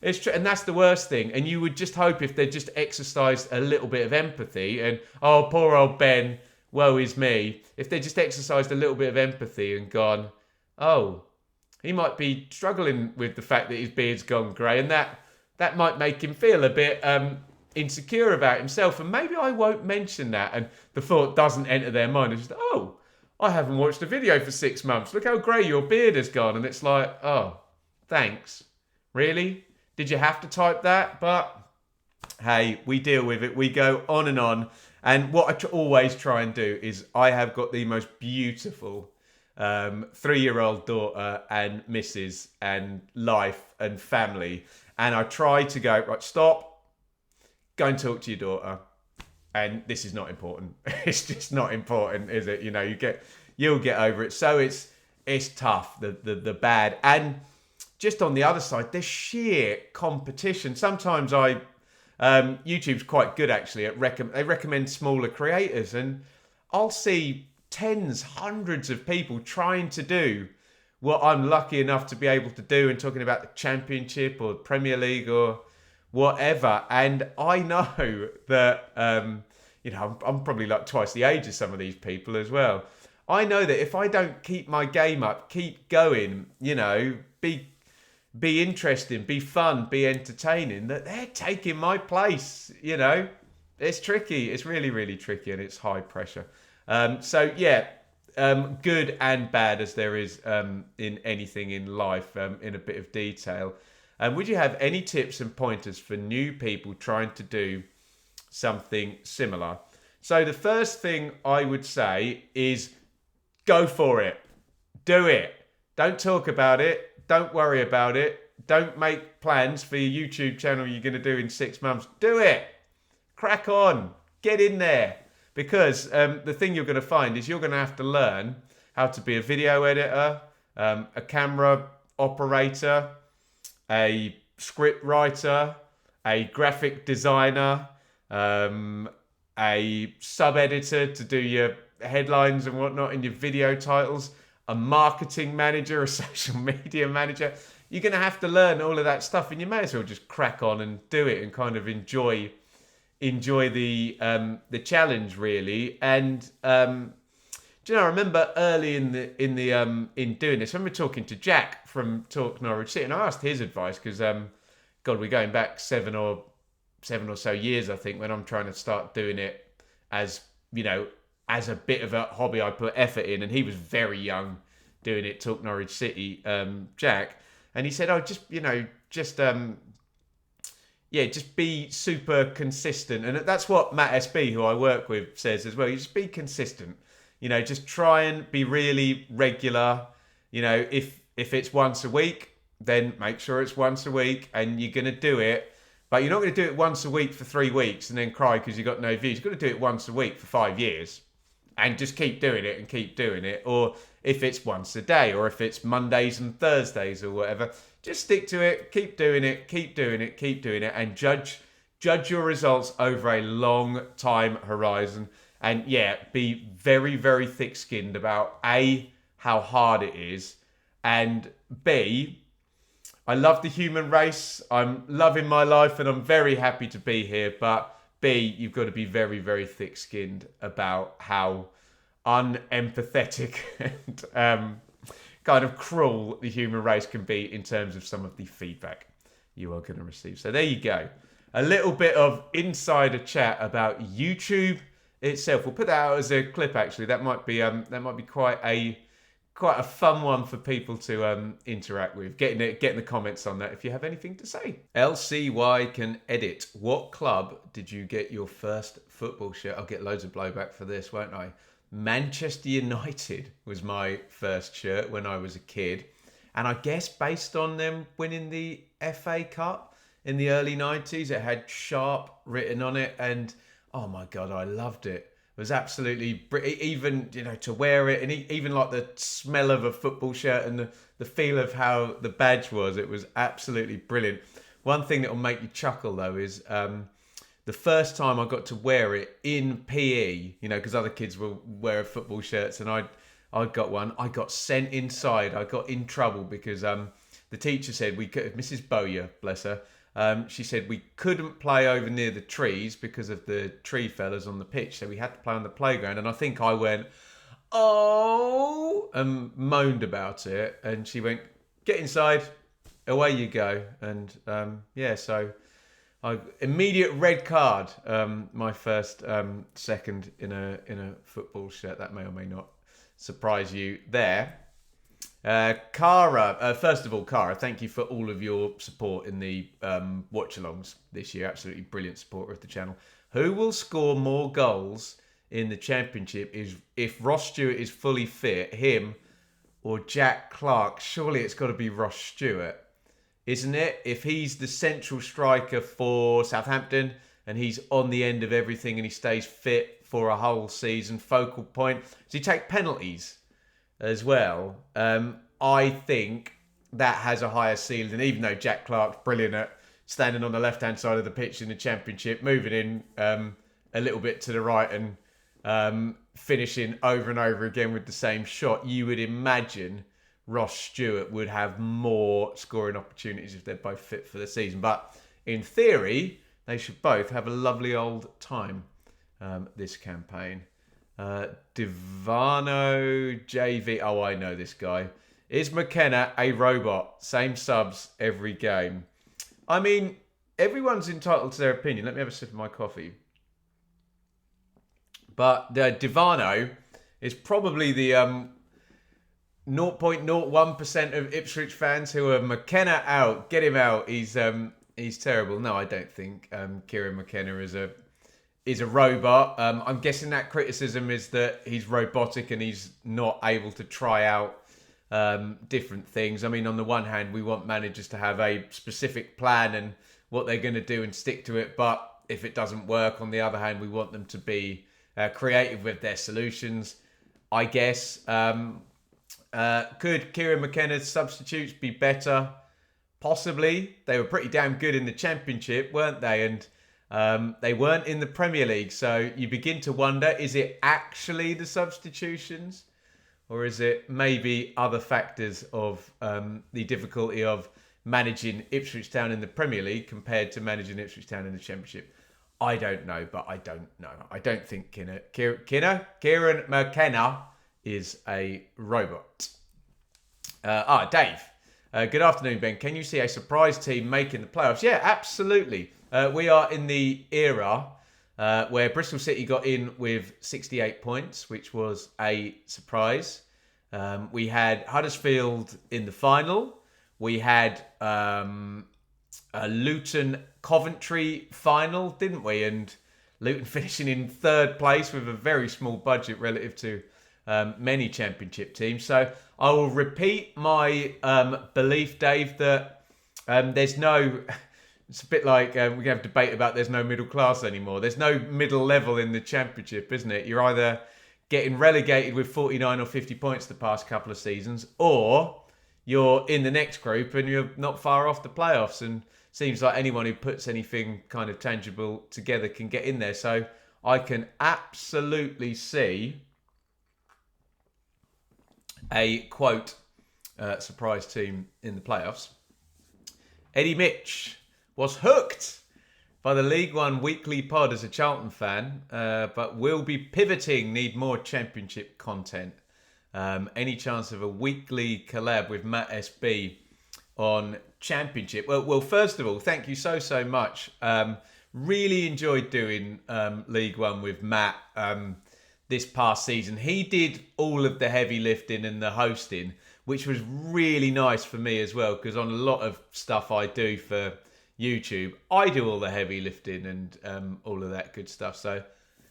It's true. And that's the worst thing. And you would just hope if they just exercised a little bit of empathy and, oh, poor old Ben, woe is me. If they just exercised a little bit of empathy and gone, oh, he might be struggling with the fact that his beard's gone grey, and that might make him feel a bit insecure about himself, and maybe I won't mention that, and the thought doesn't enter their mind. It's just, oh, I haven't watched a video for 6 months. Look how grey your beard has gone. And it's like, oh, thanks. Really? Did you have to type that? But hey, we deal with it. We go on and on. And what I always try and do is I have got the most beautiful 3-year-old daughter and missus and life and family. And I try to go, right, stop, go and talk to your daughter. And this is not important. It's just not important, is it? You know, you'll get over it. So it's tough, the bad. And just on the other side, the sheer competition. Sometimes YouTube's quite good actually at they recommend smaller creators, and I'll see tens, hundreds of people trying to do what I'm lucky enough to be able to do, and talking about the Championship or Premier League or whatever. And I know that I'm probably like twice the age of some of these people as well. I know that if I don't keep my game up, keep going, be interesting, be fun, be entertaining, that they're taking my place. It's tricky. It's really, really tricky, and it's high pressure. Good and bad as there is in anything in life, in a bit of detail. Would you have any tips and pointers for new people trying to do something similar? So the first thing I would say is go for it. Do it. Don't talk about it. Don't worry about it. Don't make plans for your YouTube channel you're going to do in 6 months. Do it. Crack on. Get in there. Because the thing you're going to find is you're going to have to learn how to be a video editor, a camera operator, a script writer, a graphic designer, a sub-editor to do your headlines and whatnot in your video titles, a marketing manager, a social media manager. You're going to have to learn all of that stuff, and you may as well just crack on and do it and kind of enjoy the challenge, really. And I remember early in doing this, I remember talking to Jack from Talk Norwich City, and I asked his advice because we're going back seven or so years, I think, when I'm trying to start doing it as a bit of a hobby. I put effort in, and he was very young doing it, Talk Norwich City, Jack. And he said, just be super consistent. And that's what Matt SB, who I work with, says as well. You just be consistent. Just try and be really regular. If it's once a week, then make sure it's once a week, and you're going to do it. But you're not going to do it once a week for 3 weeks and then cry because you got no views. You've got to do it once a week for 5 years. And just keep doing it and keep doing it. Or if it's once a day, or if it's Mondays and Thursdays or whatever, just stick to it, keep doing it, keep doing it, keep doing it, and judge your results over a long time horizon. And be very, very thick-skinned about A, how hard it is, and B, I love the human race, I'm loving my life, and I'm very happy to be here, but B, you've got to be very, very thick-skinned about how unempathetic and kind of cruel the human race can be in terms of some of the feedback you are going to receive. So there you go. A little bit of insider chat about YouTube itself. We'll put that out as a clip, actually. That might be quite a fun one for people to interact with. Get in the comments on that if you have anything to say. LCY can edit. What club did you get your first football shirt? I'll get loads of blowback for this, won't I? Manchester United was my first shirt when I was a kid. And I guess based on them winning the FA Cup in the early 90s, it had Sharp written on it. And oh my God, I loved it. It was absolutely, even, to wear it, and even like the smell of a football shirt and the feel of how the badge was, it was absolutely brilliant. One thing that will make you chuckle though is the first time I got to wear it in PE, because other kids will wear football shirts, and I got one. I got sent inside. I got in trouble because the teacher said we could, Mrs. Bowyer, bless her, she said we couldn't play over near the trees because of the tree fellas on the pitch, so we had to play on the playground. And I think I went, oh, and moaned about it. And she went, get inside, away you go. And so I immediate red card. My first second in a football shirt. That may or may not surprise you there. Cara, first of all, Cara, thank you for all of your support in the watch-alongs this year. Absolutely brilliant supporter of the channel. Who will score more goals in the Championship is if Ross Stewart is fully fit, him or Jack Clark? Surely it's got to be Ross Stewart, isn't it? If he's the central striker for Southampton and he's on the end of everything and he stays fit for a whole season, focal point. Does he take penalties as well? I think that has a higher ceiling, even though Jack Clark's brilliant at standing on the left-hand side of the pitch in the Championship, moving in a little bit to the right and finishing over and over again with the same shot. You would imagine Ross Stewart would have more scoring opportunities if they're both fit for the season. But in theory, they should both have a lovely old time this campaign. Divano JV. Oh, I know this guy. Is McKenna a robot? Same subs every game. I mean, everyone's entitled to their opinion. Let me have a sip of my coffee. But Divano is probably the 0.01% of Ipswich fans who are McKenna out. Get him out. He's terrible. No, I don't think Kieran McKenna is a robot. I'm guessing that criticism is that he's robotic and he's not able to try out different things. I mean, on the one hand, we want managers to have a specific plan and what they're going to do and stick to it. But if it doesn't work, on the other hand, we want them to be creative with their solutions, I guess. Could Kieran McKenna's substitutes be better? Possibly. They were pretty damn good in the Championship, weren't they? And they weren't in the Premier League. So you begin to wonder, is it actually the substitutions? Or is it maybe other factors of the difficulty of managing Ipswich Town in the Premier League compared to managing Ipswich Town in the Championship? I don't know, but I don't know. I don't think Kieran McKenna is a robot. Dave. Good afternoon, Ben. Can you see a surprise team making the playoffs? Yeah, absolutely. We are in the era where Bristol City got in with 68 points, which was a surprise. We had Huddersfield in the final. We had a Luton Coventry final, didn't we? And Luton finishing in third place with a very small budget relative to many Championship teams. So I will repeat my belief, Dave, that there's no... It's a bit like we can have debate about there's no middle class anymore. There's no middle level in the Championship, isn't it? You're either getting relegated with 49 or 50 points the past couple of seasons, or you're in the next group and you're not far off the playoffs. And seems like anyone who puts anything kind of tangible together can get in there. So I can absolutely see a, quote, surprise team in the playoffs. Eddie Mitch was hooked by the League One weekly pod as a Charlton fan, but will be pivoting, need more Championship content. Any chance of a weekly collab with Matt SB on Championship? Well, first of all, thank you so much. Really enjoyed doing League One with Matt this past season. He did all of the heavy lifting and the hosting, which was really nice for me as well, because on a lot of stuff I do for YouTube, I do all the heavy lifting and all of that good stuff. So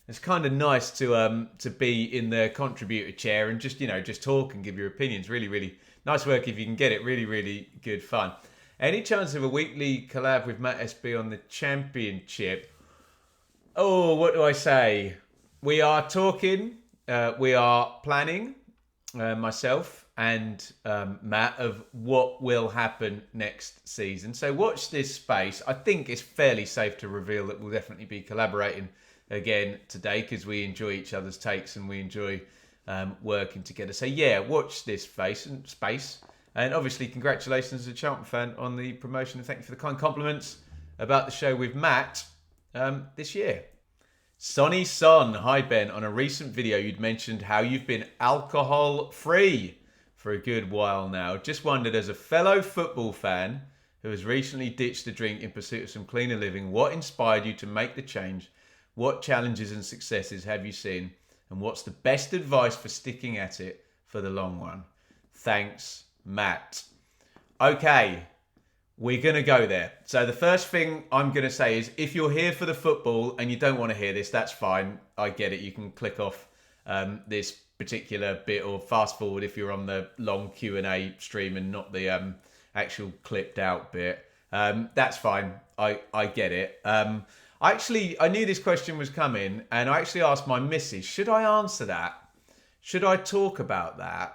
it's kind of nice to be in the contributor chair and just talk and give your opinions. Really nice work if you can get it. Really good fun. Any chance of a weekly collab with Matt SB on the Championship? Oh, what do I say? We are talking. We are planning. Myself and Matt, of what will happen next season. So watch this space. I think it's fairly safe to reveal that we'll definitely be collaborating again today, because we enjoy each other's takes and we enjoy working together. So yeah, watch this space. And obviously, congratulations as a Charlton fan on the promotion, and thank you for the kind compliments about the show with Matt this year. Sonny Son, hi Ben. On a recent video, you'd mentioned how you've been alcohol-free for a good while now. Just wondered, as a fellow football fan who has recently ditched the drink in pursuit of some cleaner living, what inspired you to make the change? What challenges and successes have you seen? And what's the best advice for sticking at it for the long run? Thanks, Matt. Okay, we're going to go there. So the first thing I'm going to say is, if you're here for the football and you don't want to hear this, that's fine. I get it. You can click off this particular bit or fast forward if you're on the long Q&A stream and not the actual clipped out bit. That's fine. I get it. I knew this question was coming, and I actually asked my missus, should I answer that? Should I talk about that?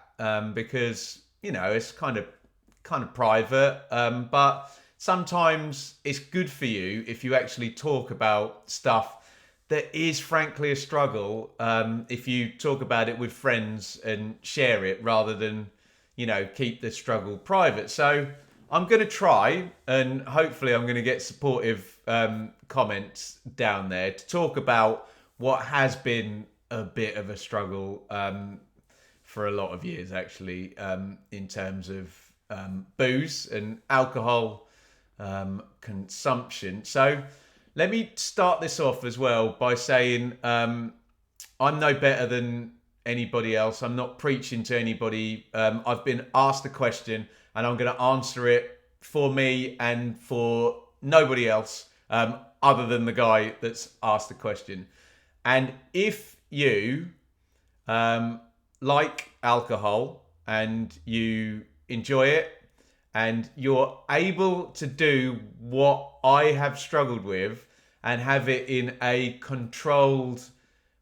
Because, it's kind of private, but sometimes it's good for you if you actually talk about stuff that is frankly a struggle, if you talk about it with friends and share it rather than, keep the struggle private. So I'm going to try, and hopefully I'm going to get supportive comments down there to talk about what has been a bit of a struggle for a lot of years, actually, in terms of booze and alcohol consumption. So let me start this off as well by saying I'm no better than anybody else. I'm not preaching to anybody. I've been asked a question and I'm going to answer it for me and for nobody else other than the guy that's asked the question. And if you like alcohol and you enjoy it and you're able to do what I have struggled with and have it in a controlled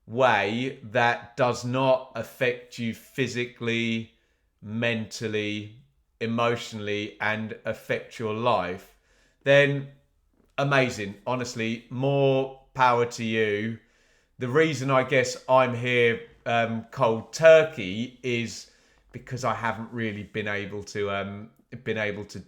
way that does not affect you physically, mentally, emotionally, and affect your life, then amazing. Honestly, more power to you. The reason I guess I'm here cold turkey is because I haven't really been able to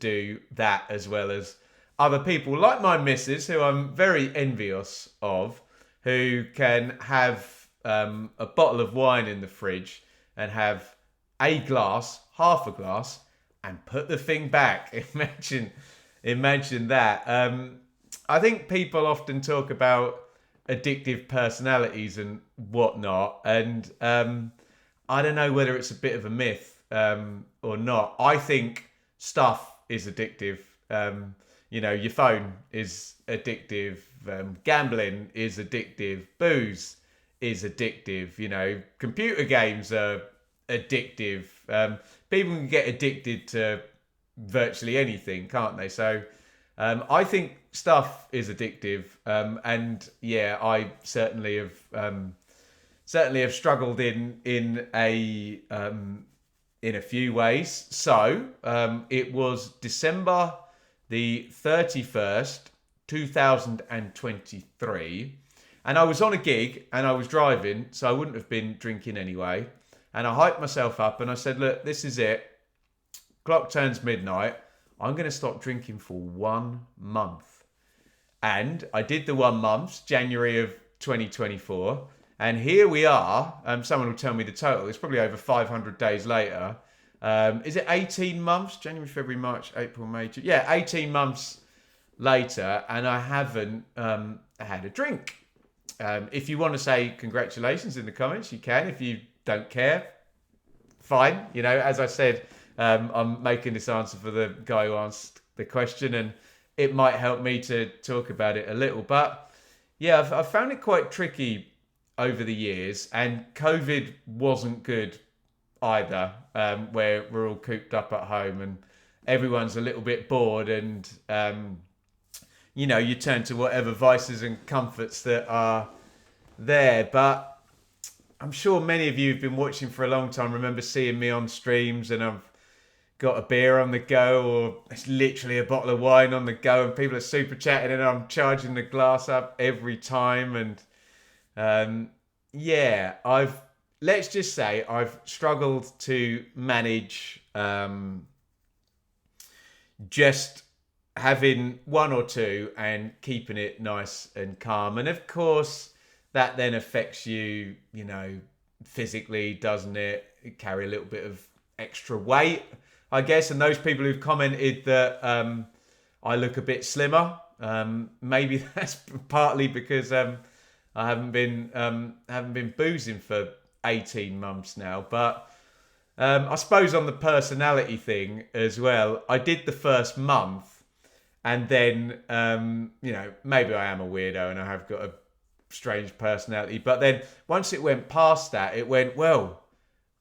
do that as well as other people like my missus, who I'm very envious of, who can have a bottle of wine in the fridge and have a glass, half a glass, and put the thing back. Imagine that. I think people often talk about addictive personalities and whatnot, and I don't know whether it's a bit of a myth or not. I think stuff is addictive. Your phone is addictive. Gambling is addictive. Booze is addictive. Computer games are addictive. People can get addicted to virtually anything, can't they? So I think stuff is addictive, and yeah, I certainly have struggled in a few ways. So it was December the 31st, 2023, and I was on a gig and I was driving, so I wouldn't have been drinking anyway. And I hyped myself up and I said, look, this is it. Clock turns midnight. I'm going to stop drinking for 1 month. And I did the 1 month, January of 2024. And here we are. Someone will tell me the total. It's probably over 500 days later. Is it 18 months? January, February, March, April, May, June. Yeah, 18 months later. And I haven't had a drink. If you want to say congratulations in the comments, you can. If you don't care, fine. As I said, I'm making this answer for the guy who asked the question, and it might help me to talk about it a little. But yeah, I've found it quite tricky over the years, and COVID wasn't good either, where we're all cooped up at home and everyone's a little bit bored, and you turn to whatever vices and comforts that are there. But I'm sure many of you who've been watching for a long time remember seeing me on streams and I've got a beer on the go, or it's literally a bottle of wine on the go, and people are super chatting and I'm charging the glass up every time. And let's just say I've struggled to manage just having one or two and keeping it nice and calm. And of course, that then affects you, physically, doesn't it? You carry a little bit of extra weight, I guess. And those people who've commented that I look a bit slimmer, maybe that's partly because I haven't been boozing for 18 months now. But I suppose on the personality thing as well, I did the first month, and then maybe I am a weirdo and I have got a strange personality. But then once it went past that, it went, well,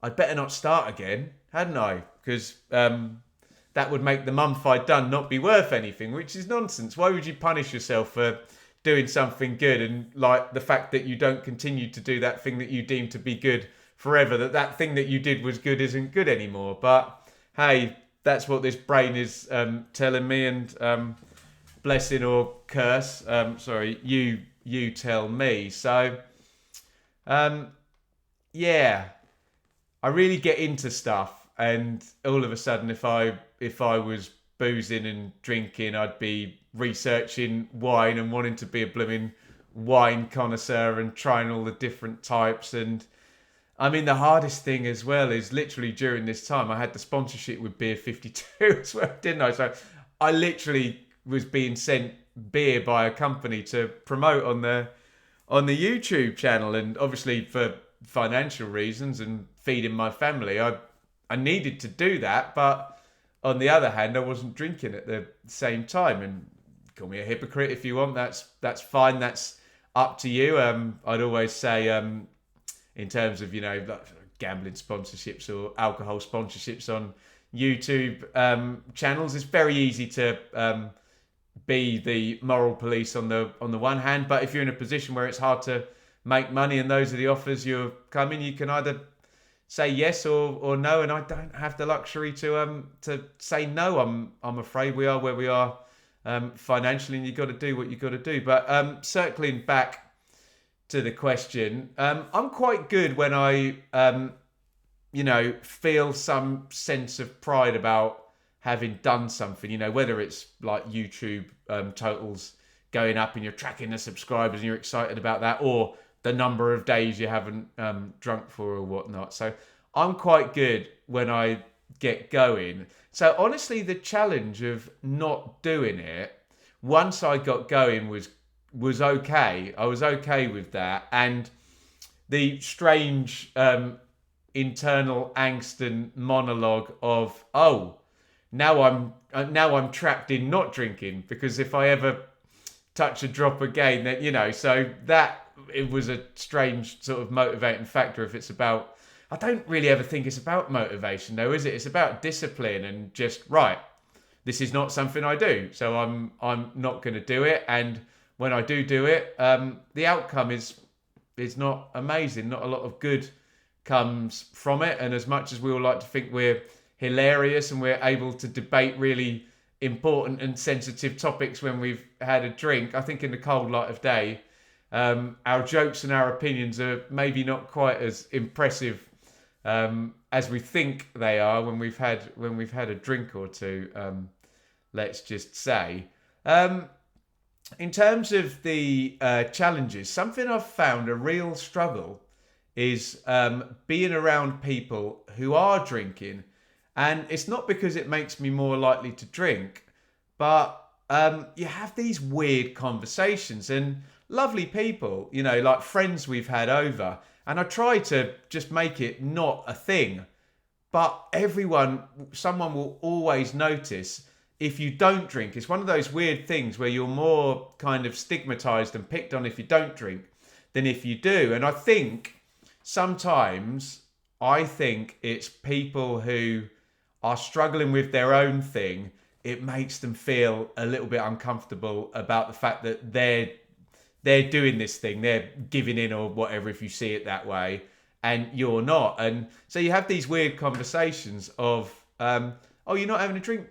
I'd better not start again, hadn't I? Because that would make the month I'd done not be worth anything, which is nonsense. Why would you punish yourself for doing something good, and like the fact that you don't continue to do that thing that you deem to be good forever, that thing that you did was good isn't good anymore. But hey, that's what this brain is telling me, and blessing or curse, sorry, you tell me. So yeah, I really get into stuff, and all of a sudden, if I was boozing and drinking, I'd be researching wine and wanting to be a blooming wine connoisseur and trying all the different types. And I mean, the hardest thing as well is literally during this time, I had the sponsorship with Beer 52 as well, didn't I? So I literally was being sent beer by a company to promote on the YouTube channel, and obviously for financial reasons and feeding my family, I needed to do that. But on the other hand, I wasn't drinking at the same time. And call me a hypocrite if you want. That's fine. That's up to you. I'd always say, in terms of like gambling sponsorships or alcohol sponsorships on YouTube channels, it's very easy to be the moral police on the one hand. But if you're in a position where it's hard to make money and those are the offers you're coming, you can either say yes or no, and I don't have the luxury to say no. I'm afraid we are where we are financially, and you've got to do what you've got to do. But circling back to the question, I'm quite good when I feel some sense of pride about having done something. Whether it's like YouTube totals going up and you're tracking the subscribers and you're excited about that, or the number of days you haven't drunk for or whatnot. So I'm quite good when I get going. So honestly, the challenge of not doing it, once I got going, was okay. I was okay with that. And the strange internal angst and monologue of, oh, now I'm trapped in not drinking, because if I ever touch a drop again, then so that it was a strange sort of motivating factor. If it's about, I don't really ever think it's about motivation though, is it? It's about discipline and just, right, this is not something I do, so I'm not going to do it. And when I do it, the outcome is not amazing. Not a lot of good comes from it. And as much as we all like to think we're hilarious and we're able to debate really important and sensitive topics when we've had a drink, I think in the cold light of day, our jokes and our opinions are maybe not quite as impressive as we think they are when we've had a drink or two. Let's just say, in terms of the challenges, something I've found a real struggle is being around people who are drinking. And it's not because it makes me more likely to drink, but you have these weird conversations, and lovely people, like friends we've had over, and I try to just make it not a thing. But someone will always notice if you don't drink. It's one of those weird things where you're more kind of stigmatized and picked on if you don't drink than if you do. And I think sometimes it's people who are struggling with their own thing. It makes them feel a little bit uncomfortable about the fact that they're doing this thing, they're giving in or whatever, if you see it that way, and you're not. And so you have these weird conversations of, oh, you're not having a drink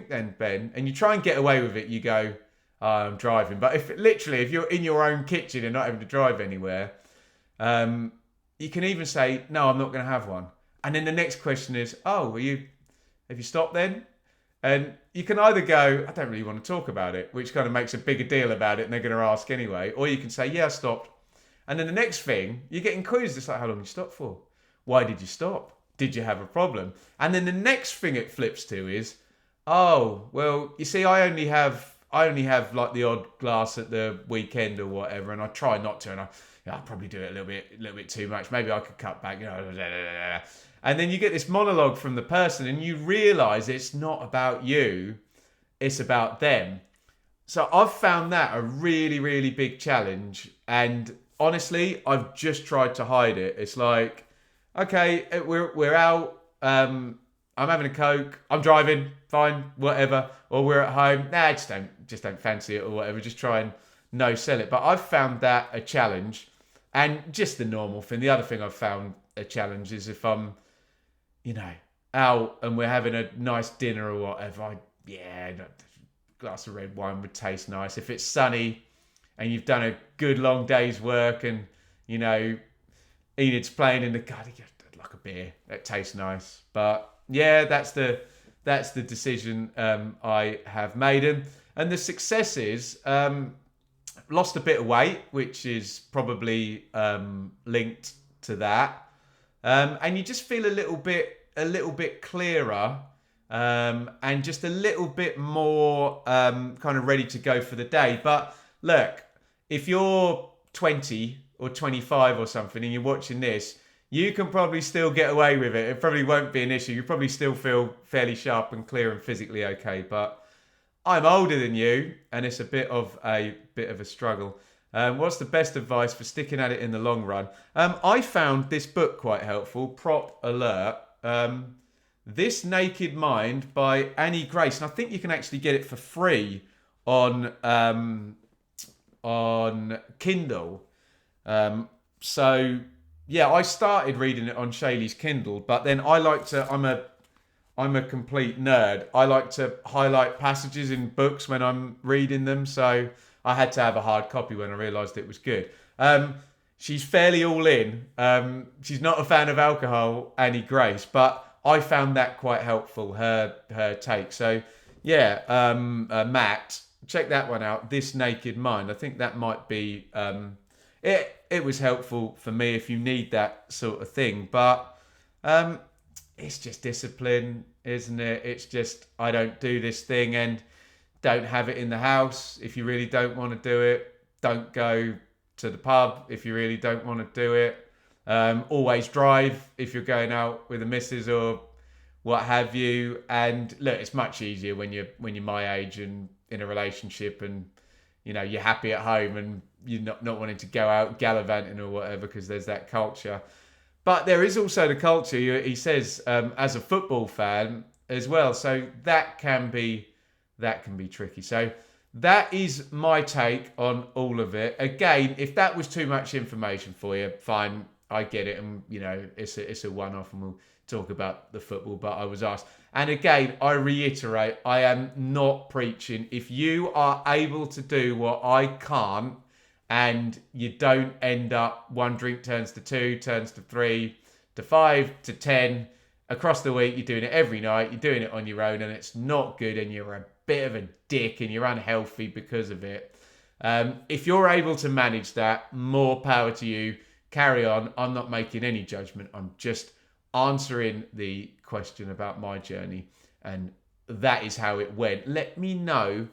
then, Ben? And you try and get away with it. You go, oh, I'm driving. But if you're in your own kitchen and not having to drive anywhere, you can even say, no, I'm not going to have one. And then the next question is, oh, have you stopped then? And you can either go, I don't really want to talk about it, which kind of makes a bigger deal about it and they're going to ask anyway. Or you can say, yeah, I stopped. And then the next thing, you're getting quizzed. It's like, how long did you stop for? Why did you stop? Did you have a problem? And then the next thing it flips to is, oh, well, you see, I only have like the odd glass at the weekend or whatever, and I try not to, and I'll probably do it a little bit too much. Maybe I could cut back, And then you get this monologue from the person and you realize it's not about you, it's about them. So I've found that a really, really big challenge. And honestly, I've just tried to hide it. It's like, okay, we're out. I'm having a Coke. I'm driving. Fine, whatever. Or we're at home. Nah, just don't fancy it or whatever. Just try and no sell it. But I've found that a challenge, and just the normal thing. The other thing I've found a challenge is if I'm, out and we're having a nice dinner or whatever. A glass of red wine would taste nice. If it's sunny and you've done a good long day's work and Enid's playing in the garden, I'd like a beer. That tastes nice. But yeah, that's the decision I have made. And the success is lost a bit of weight, which is probably linked to that. And you just feel a little bit clearer and just a little bit more kind of ready to go for the day. But look, if you're 20 or 25 or something and you're watching this, you can probably still get away with it. It probably won't be an issue. You probably still feel fairly sharp and clear and physically okay. But I'm older than you, and it's a bit of a struggle. What's the best advice for sticking at it in the long run? I found this book quite helpful. Prop alert. This Naked Mind by Annie Grace, and I think you can actually get it for free on Kindle. So yeah, I started reading it on Shaylee's Kindle, but then I'm a complete nerd. I like to highlight passages in books when I'm reading them, so I had to have a hard copy when I realised it was good. She's fairly all in. She's not a fan of alcohol, Annie Grace, but I found that quite helpful, her take. So yeah, Matt, check that one out, This Naked Mind. I think that might be... It was helpful for me if you need that sort of thing. But it's just discipline, isn't it? It's just, I don't do this thing and don't have it in the house. If you really don't want to do it, don't go to the pub if you really don't want to do it. Always drive if you're going out with a missus or what have you. And look, it's much easier when you're my age and in a relationship and you're happy at home and you're not wanting to go out gallivanting or whatever because there's that culture. But there is also the culture, he says, as a football fan as well. So that can be tricky. So that is my take on all of it. Again, if that was too much information for you, fine, I get it. And, it's a one-off and we'll talk about the football. But I was asked. And again, I reiterate, I am not preaching. If you are able to do what I can't, and you don't end up 1 drink turns to 2, turns to 3, to 5, to 10. Across the week, you're doing it every night. You're doing it on your own and it's not good and you're a bit of a dick and you're unhealthy because of it. If you're able to manage that, more power to you. Carry on. I'm not making any judgment. I'm just answering the question about my journey. And that is how it went. Let me know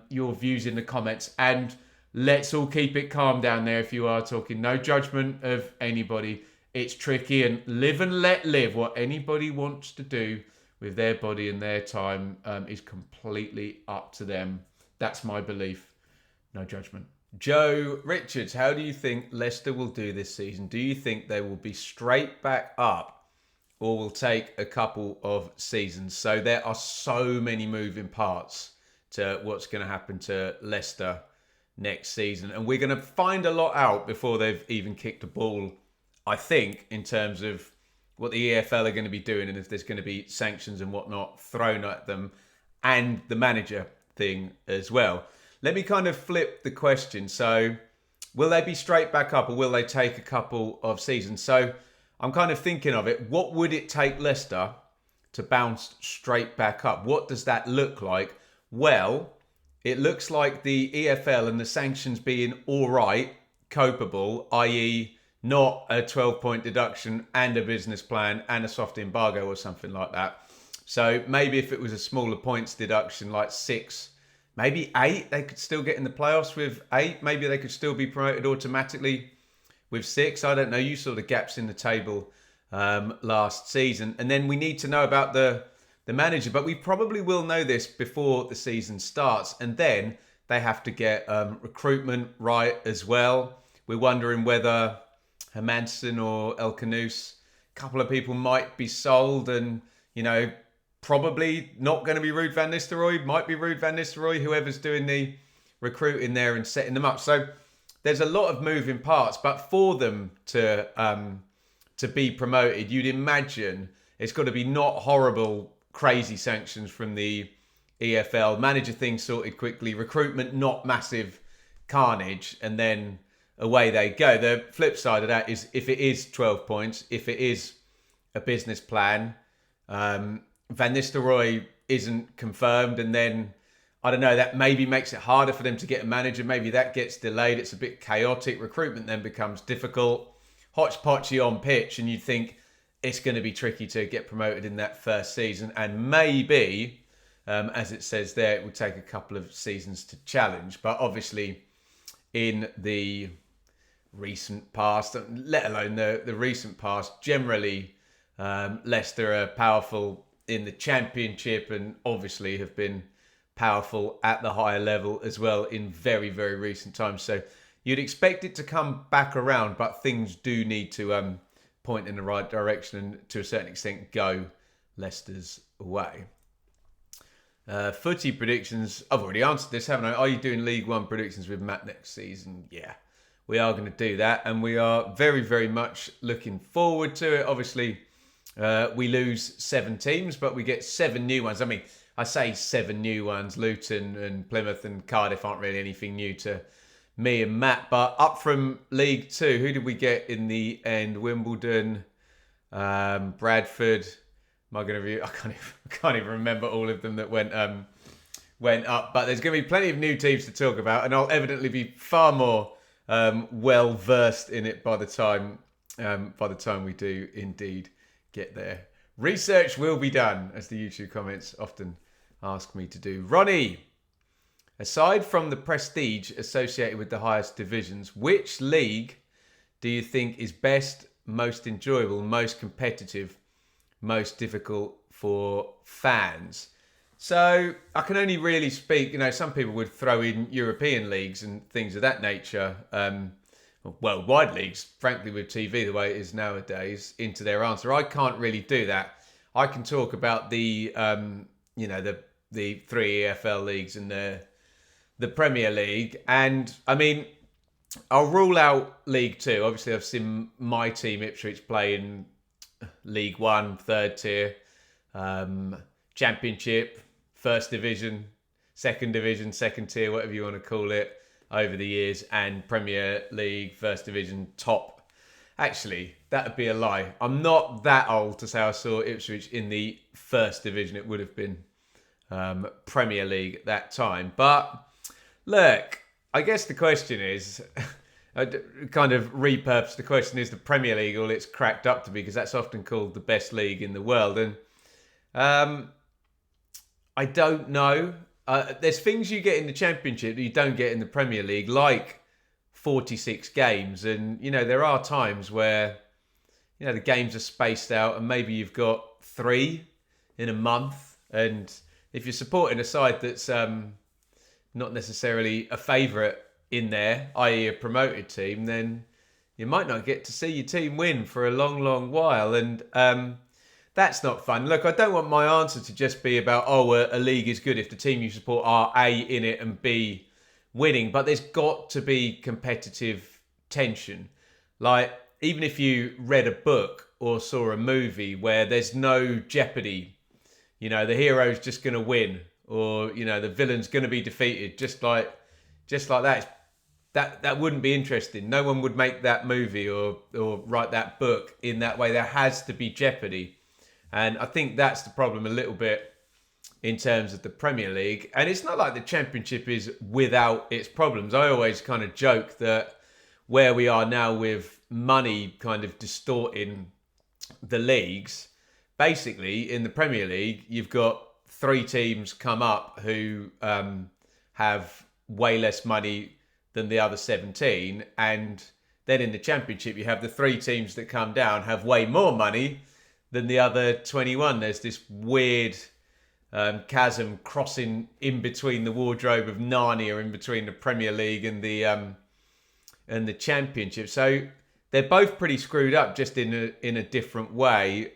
your views in the comments and let's all keep it calm down there if you are talking. No judgment of anybody. It's tricky and live and let live. What anybody wants to do with their body and their time is completely up to them. That's my belief. No judgment. Joe Richards, how do you think Leicester will do this season? Do you think they will be straight back up or will take a couple of seasons? So there are so many moving parts to what's going to happen to Leicester next season. And we're going to find a lot out before they've even kicked a ball, I think, in terms of what the EFL are going to be doing and if there's going to be sanctions and whatnot thrown at them and the manager thing as well. Let me kind of flip the question. So will they be straight back up or will they take a couple of seasons? So I'm kind of thinking of it. What would it take Leicester to bounce straight back up? What does that look like? Well, it looks like the EFL and the sanctions being all right, copable, i.e. not a 12-point deduction and a business plan and a soft embargo or something like that. So maybe if it was a smaller points deduction like 6, maybe 8, they could still get in the playoffs with 8. Maybe they could still be promoted automatically with 6. I don't know. You saw the gaps in the table last season. And then we need to know about the manager, but we probably will know this before the season starts. And then they have to get recruitment right as well. We're wondering whether Hermansen or El Canous, a couple of people might be sold, and probably not going to be Ruud van Nistelrooy, might be Ruud van Nistelrooy, whoever's doing the recruiting there and setting them up. So there's a lot of moving parts, but for them to be promoted, you'd imagine it's got to be not horrible, crazy sanctions from the EFL, manager things sorted quickly, recruitment not massive carnage, and then away they go. The flip side of that is if it is 12 points, if it is a business plan, Van Nistelrooy isn't confirmed, and then I don't know, that maybe makes it harder for them to get a manager. Maybe that gets delayed. It's a bit chaotic. Recruitment then becomes difficult, hodgepodgey on pitch, and you'd think it's going to be tricky to get promoted in that first season. And maybe, as it says there, it will take a couple of seasons to challenge. But obviously, in the recent past, let alone the recent past, generally, Leicester are powerful in the Championship and obviously have been powerful at the higher level as well in very, very recent times. So you'd expect it to come back around, but things do need to point in the right direction and to a certain extent go Leicester's way. Footy predictions. I've already answered this, haven't I? Are you doing League One predictions with Matt next season? Yeah, we are going to do that, and we are very, very much looking forward to it. Obviously, we lose 7 teams, but we get 7 new ones. I mean, I say 7 new ones. Luton and Plymouth and Cardiff aren't really anything new to me and Matt. But up from League Two, who did we get in the end? Wimbledon, Bradford. Am I going to? I can't even remember all of them that went up. But there's going to be plenty of new teams to talk about, and I'll evidently be far more well versed in it by the time we do indeed get there. Research will be done, as the YouTube comments often ask me to do. Ronnie, aside from the prestige associated with the highest divisions, which league do you think is best, most enjoyable, most competitive, most difficult for fans? So I can only really speak, some people would throw in European leagues and things of that nature, worldwide leagues, frankly, with TV the way it is nowadays, into their answer. I can't really do that. I can talk about the 3 EFL leagues and the Premier League, and I mean, I'll rule out League Two. Obviously, I've seen my team Ipswich play in League One, third tier, Championship, First Division, Second Division, second tier, whatever you want to call it, over the years, and Premier League, First Division, top. Actually, that would be a lie. I'm not that old to say I saw Ipswich in the First Division. It would have been Premier League at that time. But look, I guess the question is, kind of repurpose the question, is the Premier League all it's cracked up to be? Because that's often called the best league in the world. And I don't know. There's things you get in the Championship that you don't get in the Premier League, like 46 games. And, there are times where, the games are spaced out and maybe you've got 3 in a month. And if you're supporting a side that's not necessarily a favourite in there, i.e. a promoted team, then you might not get to see your team win for a long, long while. And that's not fun. Look, I don't want my answer to just be about, a league is good if the team you support are A, in it, and B, winning. But there's got to be competitive tension. Like, even if you read a book or saw a movie where there's no jeopardy, the hero's just going to win, or, the villain's going to be defeated, just like that. That wouldn't be interesting. No one would make that movie or write that book in that way. There has to be jeopardy. And I think that's the problem a little bit in terms of the Premier League. And it's not like the Championship is without its problems. I always kind of joke that where we are now with money kind of distorting the leagues, basically in the Premier League, you've got 3 teams come up who have way less money than the other 17, and then in the Championship, you have the 3 teams that come down have way more money than the other 21. There's this weird chasm crossing in between the wardrobe of Narnia, in between the Premier League and the Championship. So they're both pretty screwed up, just in a different way.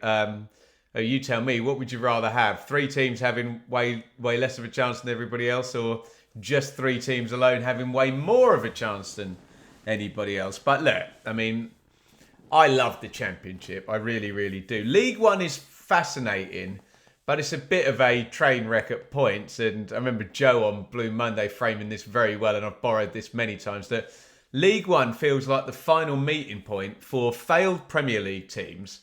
You tell me, what would you rather have? 3 teams having way less of a chance than everybody else, or just 3 teams alone having way more of a chance than anybody else? But look, I mean, I love the Championship. I really, really do. League One is fascinating, but it's a bit of a train wreck at points. And I remember Joe on Blue Monday framing this very well, and I've borrowed this many times, that League One feels like the final meeting point for failed Premier League teams.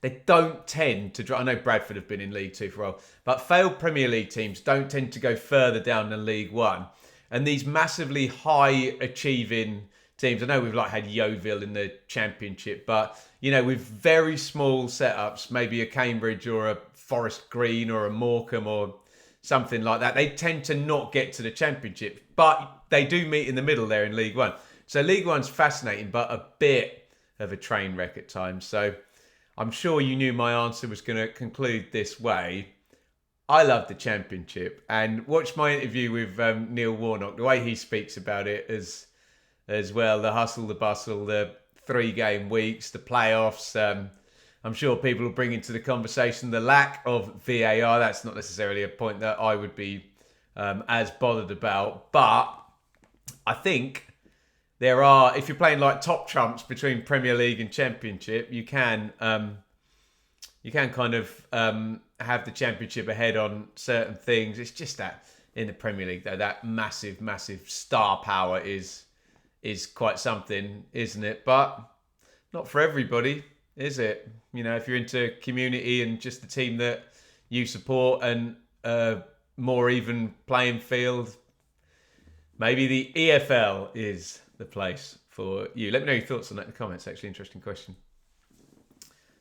They don't tend to... I know Bradford have been in League Two for a while, but failed Premier League teams don't tend to go further down than League One. And these massively high-achieving teams... I know we've had Yeovil in the Championship, but, with very small setups, maybe a Cambridge or a Forest Green or a Morecambe or something like that, they tend to not get to the Championship. But they do meet in the middle there in League One. So League One's fascinating, but a bit of a train wreck at times. So I'm sure you knew my answer was going to conclude this way. I love the Championship, and watch my interview with Neil Warnock. The way he speaks about it as well, the hustle, the bustle, the 3-game weeks, the playoffs. I'm sure people will bring into the conversation the lack of VAR. That's not necessarily a point that I would be as bothered about, but I think there are, if you're playing top trumps between Premier League and Championship, you can kind of have the Championship ahead on certain things. It's just that in the Premier League, though, that massive, massive star power is quite something, isn't it? But not for everybody, is it? If you're into community and just the team that you support and more even playing field, maybe the EFL is the place for you. Let me know your thoughts on that in the comments. Actually, interesting question.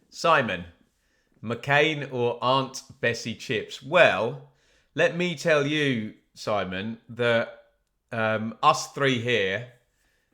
Simon, McCain or Aunt Bessie chips? Well, let me tell you, Simon, that us 3 here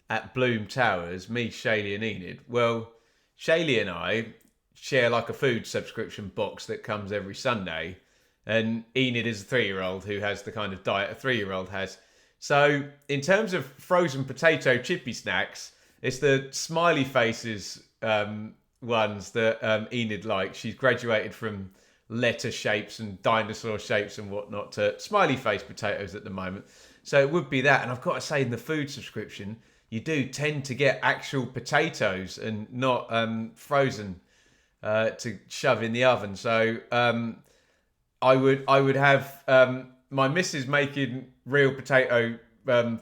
at Bloom Towers, me, Shaylee and Enid, well, Shaylee and I share a food subscription box that comes every Sunday, and Enid is a 3-year-old who has the kind of diet a 3-year-old has. So in terms of frozen potato chippy snacks, it's the smiley faces ones that Enid likes. She's graduated from letter shapes and dinosaur shapes and whatnot to smiley face potatoes at the moment. So it would be that. And I've got to say, in the food subscription, you do tend to get actual potatoes and not frozen to shove in the oven. So I would have my missus making real potato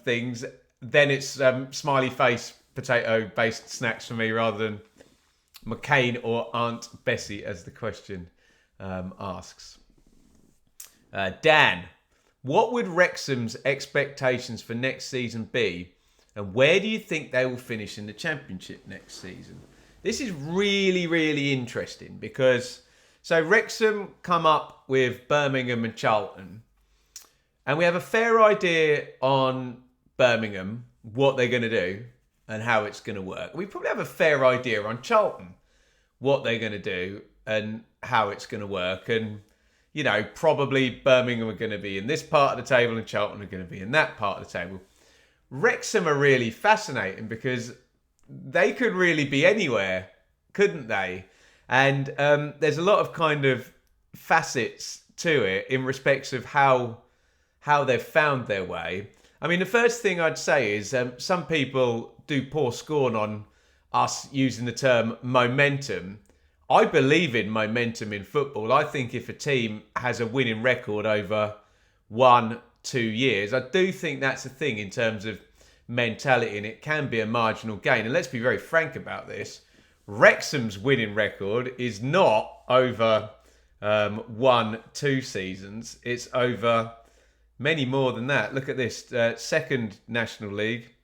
things. Then it's smiley face potato based snacks for me, rather than McCain or Aunt Bessie, as the question asks. Dan, what would Wrexham's expectations for next season be, and where do you think they will finish in the Championship next season? This is really, really interesting because Wrexham come up with Birmingham and Charlton, and we have a fair idea on Birmingham, what they're going to do and how it's going to work. We probably have a fair idea on Charlton, what they're going to do and how it's going to work. And, probably Birmingham are going to be in this part of the table and Charlton are going to be in that part of the table. Wrexham are really fascinating because they could really be anywhere, couldn't they? And there's a lot of kind of facets to it in respects of how they've found their way. I mean, the first thing I'd say is some people do pour scorn on us using the term momentum. I believe in momentum in football. I think if a team has a winning record over 1-2 years, I do think that's a thing in terms of mentality, and it can be a marginal gain. And let's be very frank about this. Wrexham's winning record is not over 1-2 seasons. It's over many more than that. Look at this. Second National League,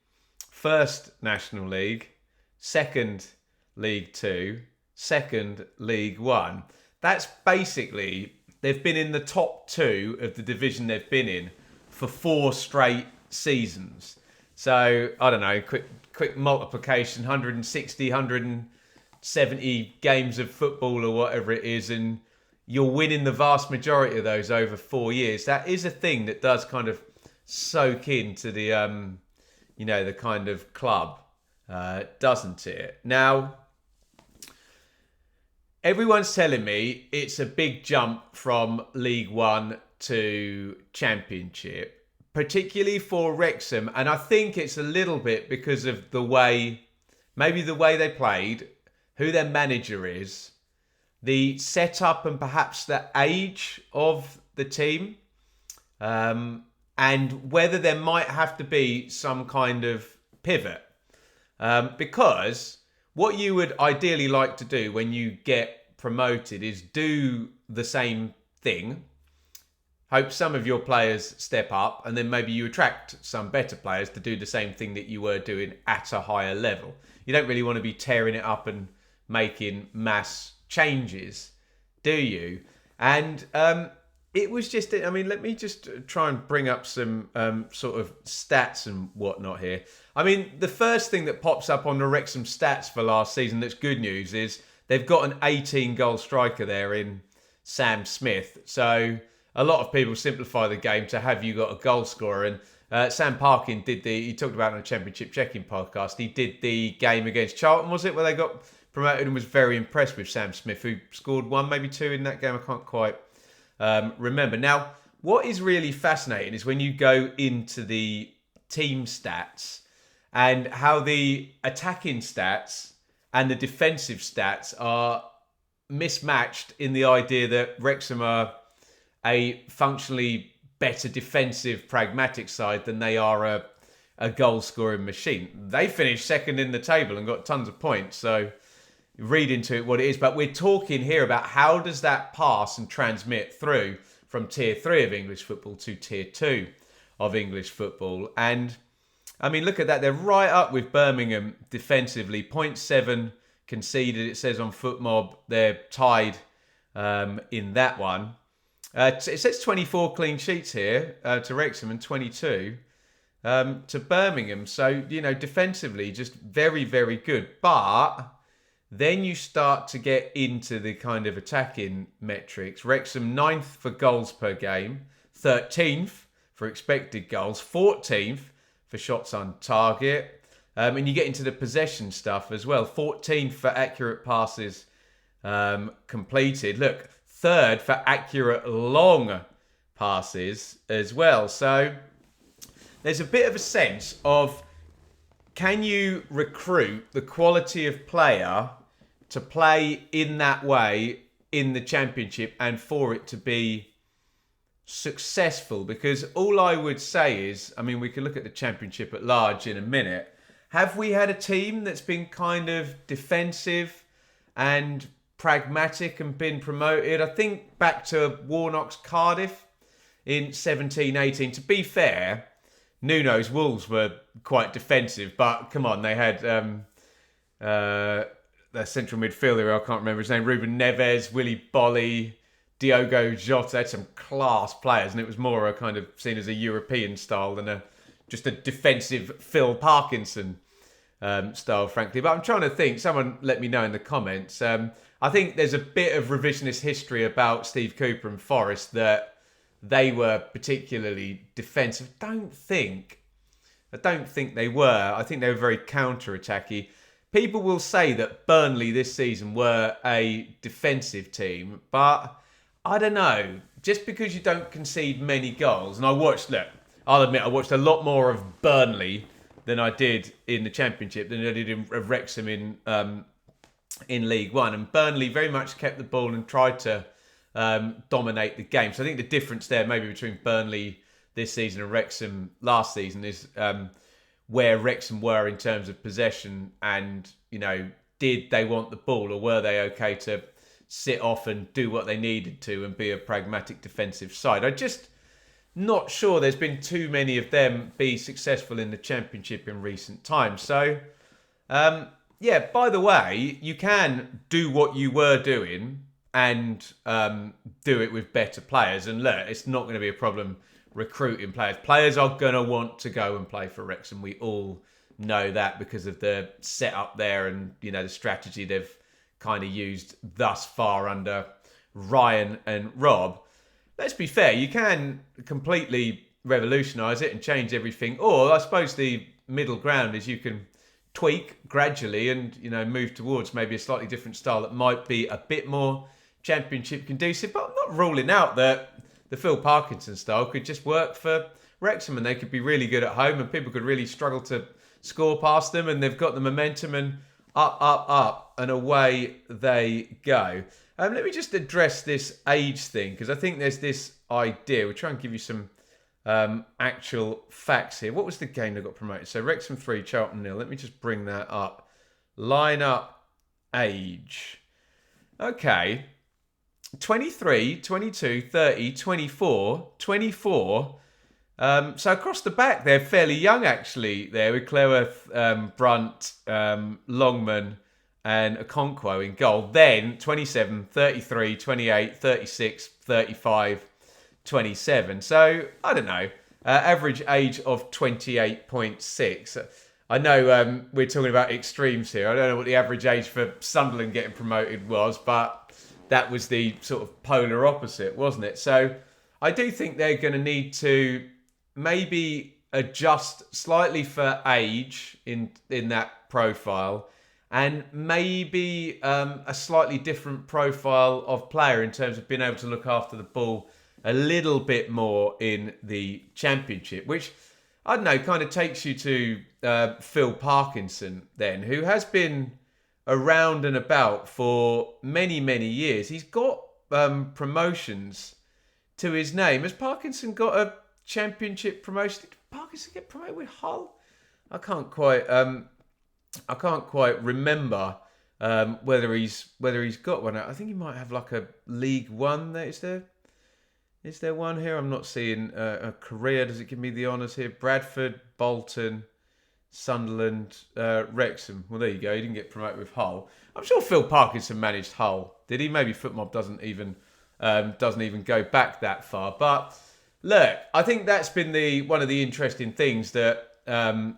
first National League, second League Two, second League One. That's basically, they've been in the top 2 of the division they've been in for 4 straight seasons. So, I don't know, quick multiplication, 160, 170 games of football or whatever it is, and you're winning the vast majority of those over 4 years. That is a thing that does kind of soak into the, the kind of club, doesn't it? Now, everyone's telling me it's a big jump from League One to Championship, particularly for Wrexham. And I think it's a little bit because of maybe the way they played, who their manager is, the setup and perhaps the age of the team, and whether there might have to be some kind of pivot. Because what you would ideally like to do when you get promoted is do the same thing, hope some of your players step up, and then maybe you attract some better players to do the same thing that you were doing at a higher level. You don't really want to be tearing it up and making mass changes, do you? And it was just, let me just try and bring up some sort of stats and whatnot here. I mean, the first thing that pops up on the Wrexham stats for last season that's good news is they've got an 18-goal striker there in Sam Smith. So a lot of people simplify the game to have you got a goal scorer. And Sam Parkin he talked about it on a Championship Checking podcast, he did the game against Charlton, was it, where they got promoted, and was very impressed with Sam Smith, who scored one, maybe two in that game. I can't quite remember. Now, what is really fascinating is when you go into the team stats and how the attacking stats and the defensive stats are mismatched in the idea that Wrexham are a functionally better defensive, pragmatic side than they are a goal-scoring machine. They finished second in the table and got tons of points, so read into it what it is. But we're talking here about how does that pass and transmit through from Tier 3 of English football to Tier 2 of English football. And, I mean, look at that. They're right up with Birmingham defensively. 0.7 conceded, it says on FootMob. They're tied in that one. It says 24 clean sheets here to Wrexham and 22 to Birmingham. So, defensively, just very, very good. But then you start to get into the kind of attacking metrics. Wrexham 9th for goals per game, 13th for expected goals, 14th for shots on target. And you get into the possession stuff as well. 14th for accurate passes completed. Look, 3rd for accurate long passes as well. So there's a bit of a sense of, can you recruit the quality of player to play in that way in the Championship and for it to be successful? Because all I would say is, we could look at the Championship at large in a minute. Have we had a team that's been kind of defensive and pragmatic and been promoted? I think back to Warnock's Cardiff in 17-18. To be fair, Nuno's Wolves were quite defensive, but come on, they had their central midfielder, I can't remember his name, Ruben Neves, Willy Bolly, Diogo Jota. They had some class players, and it was more a kind of seen as a European style than just a defensive Phil Parkinson style, frankly. But I'm trying to think, someone let me know in the comments. I think there's a bit of revisionist history about Steve Cooper and Forest that they were particularly defensive. I don't think they were. I think they were very counter-attacky. People will say that Burnley this season were a defensive team, but I don't know. Just because you don't concede many goals, and I'll admit I watched a lot more of Burnley than I did in the Championship, than I did in Wrexham in League One. And Burnley very much kept the ball and tried to dominate the game. So I think the difference there maybe between Burnley this season and Wrexham last season is where Wrexham were in terms of possession and, did they want the ball, or were they okay to sit off and do what they needed to and be a pragmatic defensive side? I'm just not sure there's been too many of them be successful in the Championship in recent times. So, by the way, you can do what you were doing and do it with better players. And look, it's not going to be a problem recruiting players. Players are going to want to go and play for Wrexham. We all know that because of the setup there and, you know, the strategy they've kind of used thus far under Ryan and Rob. Let's be fair, you can completely revolutionise it and change everything. Or I suppose the middle ground is you can tweak gradually and, you know, move towards maybe a slightly different style that might be a bit more Championship conducive. But I'm not ruling out that the Phil Parkinson style could just work for Wrexham and they could be really good at home and people could really struggle to score past them, and they've got the momentum and up and away they go. Let me just address this age thing because I think there's this idea. We'll try and give you some actual facts here. What was the game that got promoted? So Wrexham 3, Charlton 0. Let me just bring that up. Line up age. Okay. 23, 22, 30, 24, 24. So across the back, they're fairly young actually there with Cleworth, Brunt, Longman and Okonkwo in goal. Then 27, 33, 28, 36, 35, 27. So, I don't know, average age of 28.6. I know we're talking about extremes here. I don't know what the average age for Sunderland getting promoted was, but that was the sort of polar opposite, wasn't it? So I do think they're going to need to maybe adjust slightly for age in that profile, and maybe a slightly different profile of player in terms of being able to look after the ball a little bit more in the Championship, which, I don't know, kind of takes you to Phil Parkinson then, who has been around and about for many, many years. He's got promotions to his name. Has Parkinson got a Championship promotion? Did Parkinson get promoted with Hull? I can't quite remember whether he's got one. I think he might have like a League One. Is there one here? I'm not seeing a career. Does it give me the honours here? Bradford, Bolton, Sunderland, Wrexham. Well, there you go. He didn't get promoted with Hull. I'm sure Phil Parkinson managed Hull. Did he? Maybe Footmob doesn't even go back that far. But look, I think that's been one of the interesting things that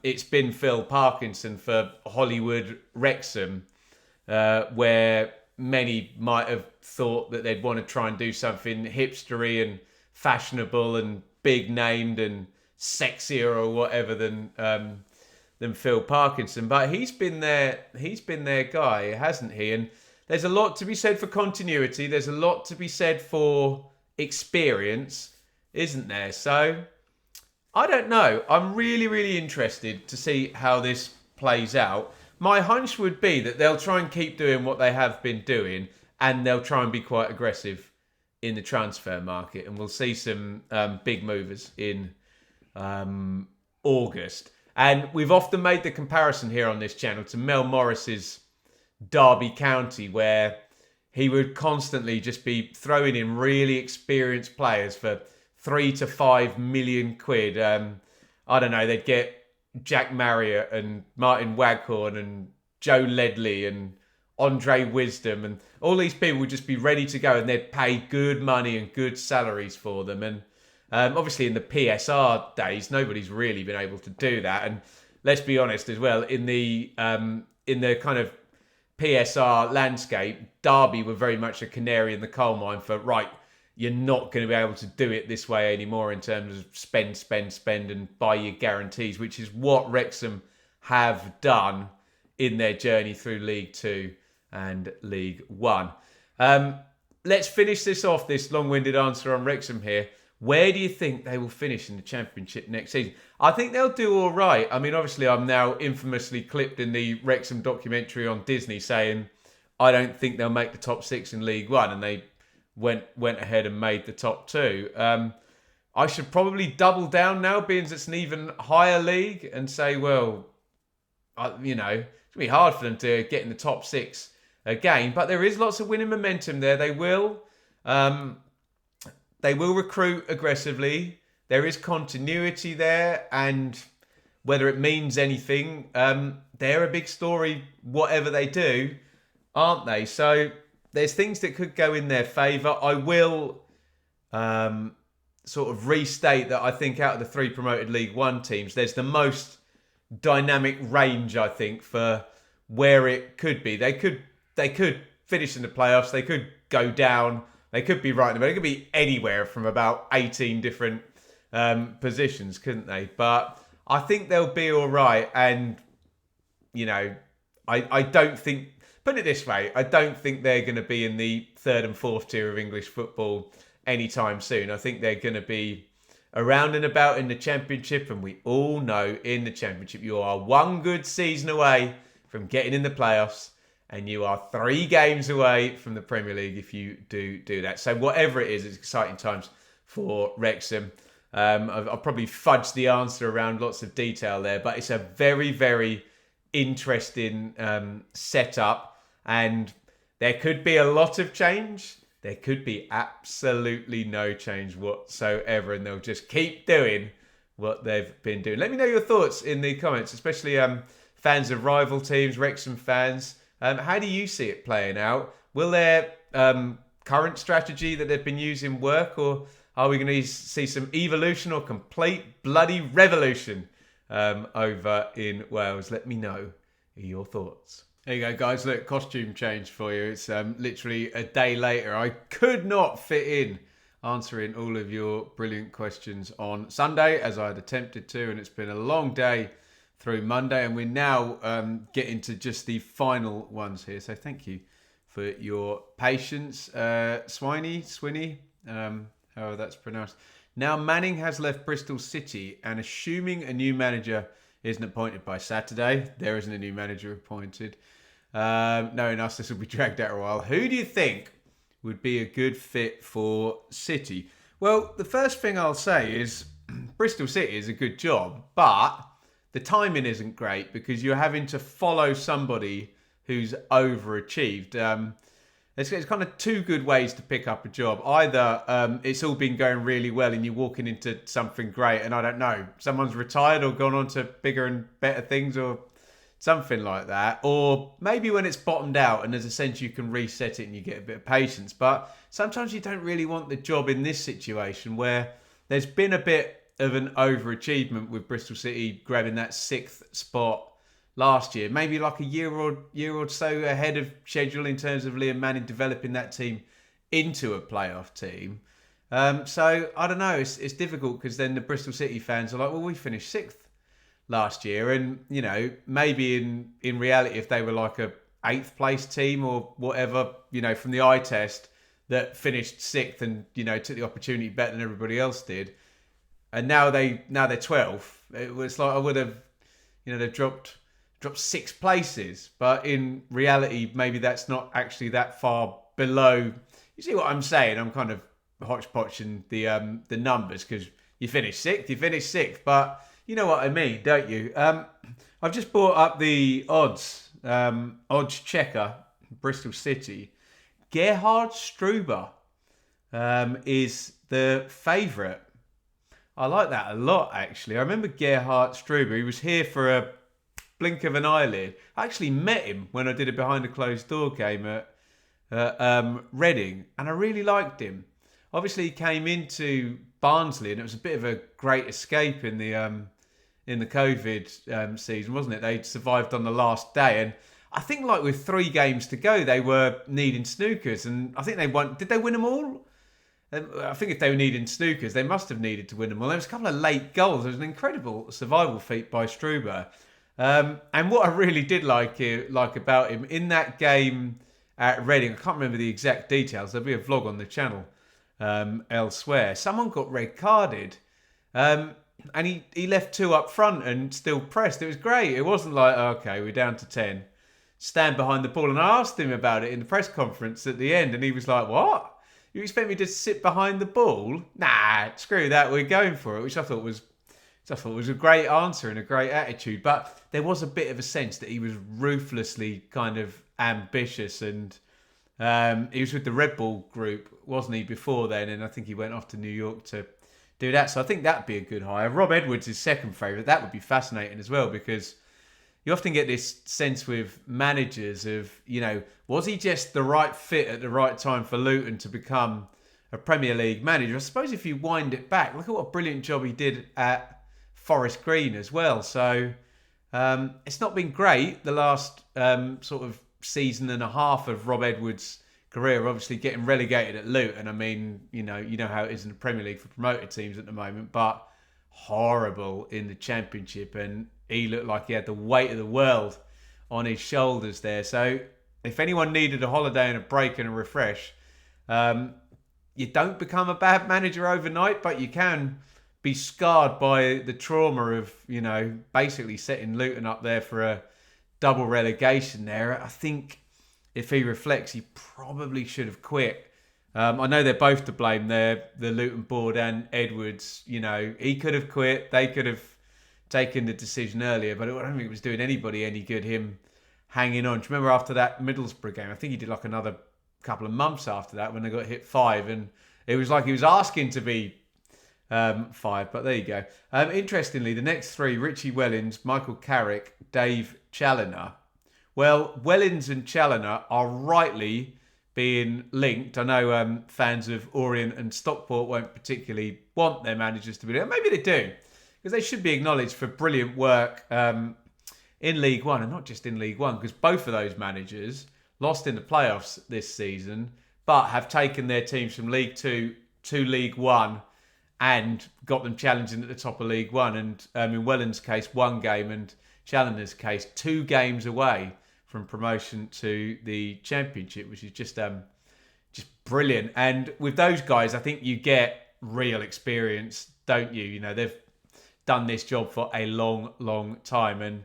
it's been Phil Parkinson for Hollywood Wrexham, where many might have thought that they'd want to try and do something hipstery and fashionable and big named and sexier or whatever than Phil Parkinson. But he's been their guy, hasn't he? And there's a lot to be said for continuity. There's a lot to be said for experience, isn't there? So I don't know. I'm really, really interested to see how this plays out. My hunch would be that they'll try and keep doing what they have been doing, and they'll try and be quite aggressive in the transfer market, and we'll see some big movers in August. And we've often made the comparison here on this channel to Mel Morris's Derby County, where he would constantly just be throwing in really experienced players for 3 to 5 million quid. I don't know, they'd get Jack Marriott and Martin Waghorn and Joe Ledley and Andre Wisdom, and all these people would just be ready to go, and they'd pay good money and good salaries for them. And obviously in the PSR days, nobody's really been able to do that. And let's be honest as well, in the kind of PSR landscape, Derby were very much a canary in the coal mine for, right, you're not going to be able to do it this way anymore in terms of spend and buy your guarantees, which is what Wrexham have done in their journey through League Two and League One. Let's finish this off, this long-winded answer on Wrexham here. Where do you think they will finish in the Championship next season? I think they'll do all right. I mean, obviously, I'm now infamously clipped in the Wrexham documentary on Disney saying I don't think they'll make the top 6 in League One, and they went ahead and made the top 2. I should probably double down now, being it's an even higher league, and say, well, it's going to be hard for them to get in the top 6 again. But there is lots of winning momentum there. They will recruit aggressively. There is continuity there, and whether it means anything, they're a big story, whatever they do, aren't they? So there's things that could go in their favour. I will sort of restate that I think out of the 3 promoted League One teams, there's the most dynamic range, I think, for where it could be. They could finish in the playoffs. They could go down. They could be right in the middle. They could be anywhere from about 18 different positions, couldn't they? But I think they'll be all right. And, you know, I don't think, put it this way, I don't think they're going to be in the 3rd and 4th tier of English football anytime soon. I think they're going to be around and about in the Championship, and we all know in the Championship you are one good season away from getting in the playoffs, and you are 3 games away from the Premier League if you do that. So whatever it is, it's exciting times for Wrexham. I'll probably fudge the answer around lots of detail there, but it's a very, very interesting setup, and there could be a lot of change. There could be absolutely no change whatsoever, and they'll just keep doing what they've been doing. Let me know your thoughts in the comments, especially fans of rival teams, Wrexham fans. How do you see it playing out? Will their current strategy that they've been using work, or are we going to see some evolution or complete bloody revolution over in Wales? Let me know your thoughts. There you go, guys. Look, costume change for you. It's literally a day later. I could not fit in answering all of your brilliant questions on Sunday, as I had attempted to, and it's been a long day through Monday, and we're now getting to just the final ones here. So thank you for your patience. Swiney, however that's pronounced. Now Manning has left Bristol City, and assuming a new manager isn't appointed by Saturday, there isn't a new manager appointed. Knowing us, this will be dragged out a while. Who do you think would be a good fit for City? Well, the first thing I'll say is Bristol City is a good job, but the timing isn't great because you're having to follow somebody who's overachieved. There's kind of 2 good ways to pick up a job. Either it's all been going really well and you're walking into something great, and I don't know, someone's retired or gone on to bigger and better things or something like that. Or maybe when it's bottomed out and there's a sense you can reset it and you get a bit of patience. But sometimes you don't really want the job in this situation where there's been a bit of an overachievement with Bristol City grabbing that 6th spot last year. Maybe like a year or so ahead of schedule in terms of Liam Manning developing that team into a playoff team. So I don't know. It's difficult because then the Bristol City fans are like, well, we finished 6th last year, and you know, maybe in reality, if they were like a 8th place team or whatever, you know, from the eye test that finished 6th and, you know, took the opportunity better than everybody else did, and now they're 12th, it was like I would have, you know, they've dropped 6 places, but in reality, maybe that's not actually that far below. You see what I'm saying? I'm kind of hodgepodging the numbers because you finish 6th, but you know what I mean, don't you? I've just brought up the odds checker, Bristol City. Gerhard Struber is the favourite. I like that a lot, actually. I remember Gerhard Struber. He was here for a blink of an eyelid. I actually met him when I did a behind the closed door game at Reading, and I really liked him. Obviously, he came into Barnsley, and it was a bit of a great escape in the COVID season, wasn't it? They survived on the last day, and I think like with 3 games to go, they were needing snookers, and I think they won. Did they win them all? I think if they were needing snookers, they must have needed to win them all. There was a couple of late goals. There was an incredible survival feat by Struber. And what I really did like about him in that game at Reading, I can't remember the exact details. There'll be a vlog on the channel elsewhere. Someone got red carded, and he left 2 up front and still pressed. It was great. It wasn't like, okay, we're down to 10, stand behind the ball. And I asked him about it in the press conference at the end, and he was like, "What? You expect me to sit behind the ball? Nah, screw that. We're going for it," which I thought was a great answer and a great attitude. But there was a bit of a sense that he was ruthlessly kind of ambitious, and he was with the Red Bull group, wasn't he, before then? And I think he went off to New York to do that. So I think that'd be a good hire. Rob Edwards is second favourite. That would be fascinating as well, because you often get this sense with managers of, you know, was he just the right fit at the right time for Luton to become a Premier League manager. I suppose if you wind it back, look at what a brilliant job he did at Forest Green as well. So it's not been great the last sort of season and a half of Rob Edwards' career. Obviously getting relegated at Luton. I mean, you know how it is in the Premier League for promoted teams at the moment, but horrible in the Championship, and he looked like he had the weight of the world on his shoulders there. So if anyone needed a holiday and a break and a refresh, you don't become a bad manager overnight, but you can be scarred by the trauma of, basically setting Luton up there for a double relegation there. I think if he reflects, he probably should have quit. I know they're both to blame there, the Luton board and Edwards. He could have quit. They could have taken the decision earlier, but I don't think it was doing anybody any good, him hanging on. Do you remember after that Middlesbrough game? I think he did like another couple of months after that when they got hit 5, and it was like he was asking to be 5, but there you go. Interestingly, the next 3, Richie Wellens, Michael Carrick, Dave Challoner. Well, Wellens and Challoner are rightly being linked. I know fans of Orient and Stockport won't particularly want their managers to be there. Maybe they do, because they should be acknowledged for brilliant work in League One, and not just in League One, because both of those managers lost in the playoffs this season, but have taken their teams from League Two to League One and got them challenging at the top of League One. And in Wellens' case, 1 game, and Challoner's case, 2 games away from promotion to the Championship, which is just brilliant. And with those guys, I think you get real experience, don't you? They've done this job for a long, long time, and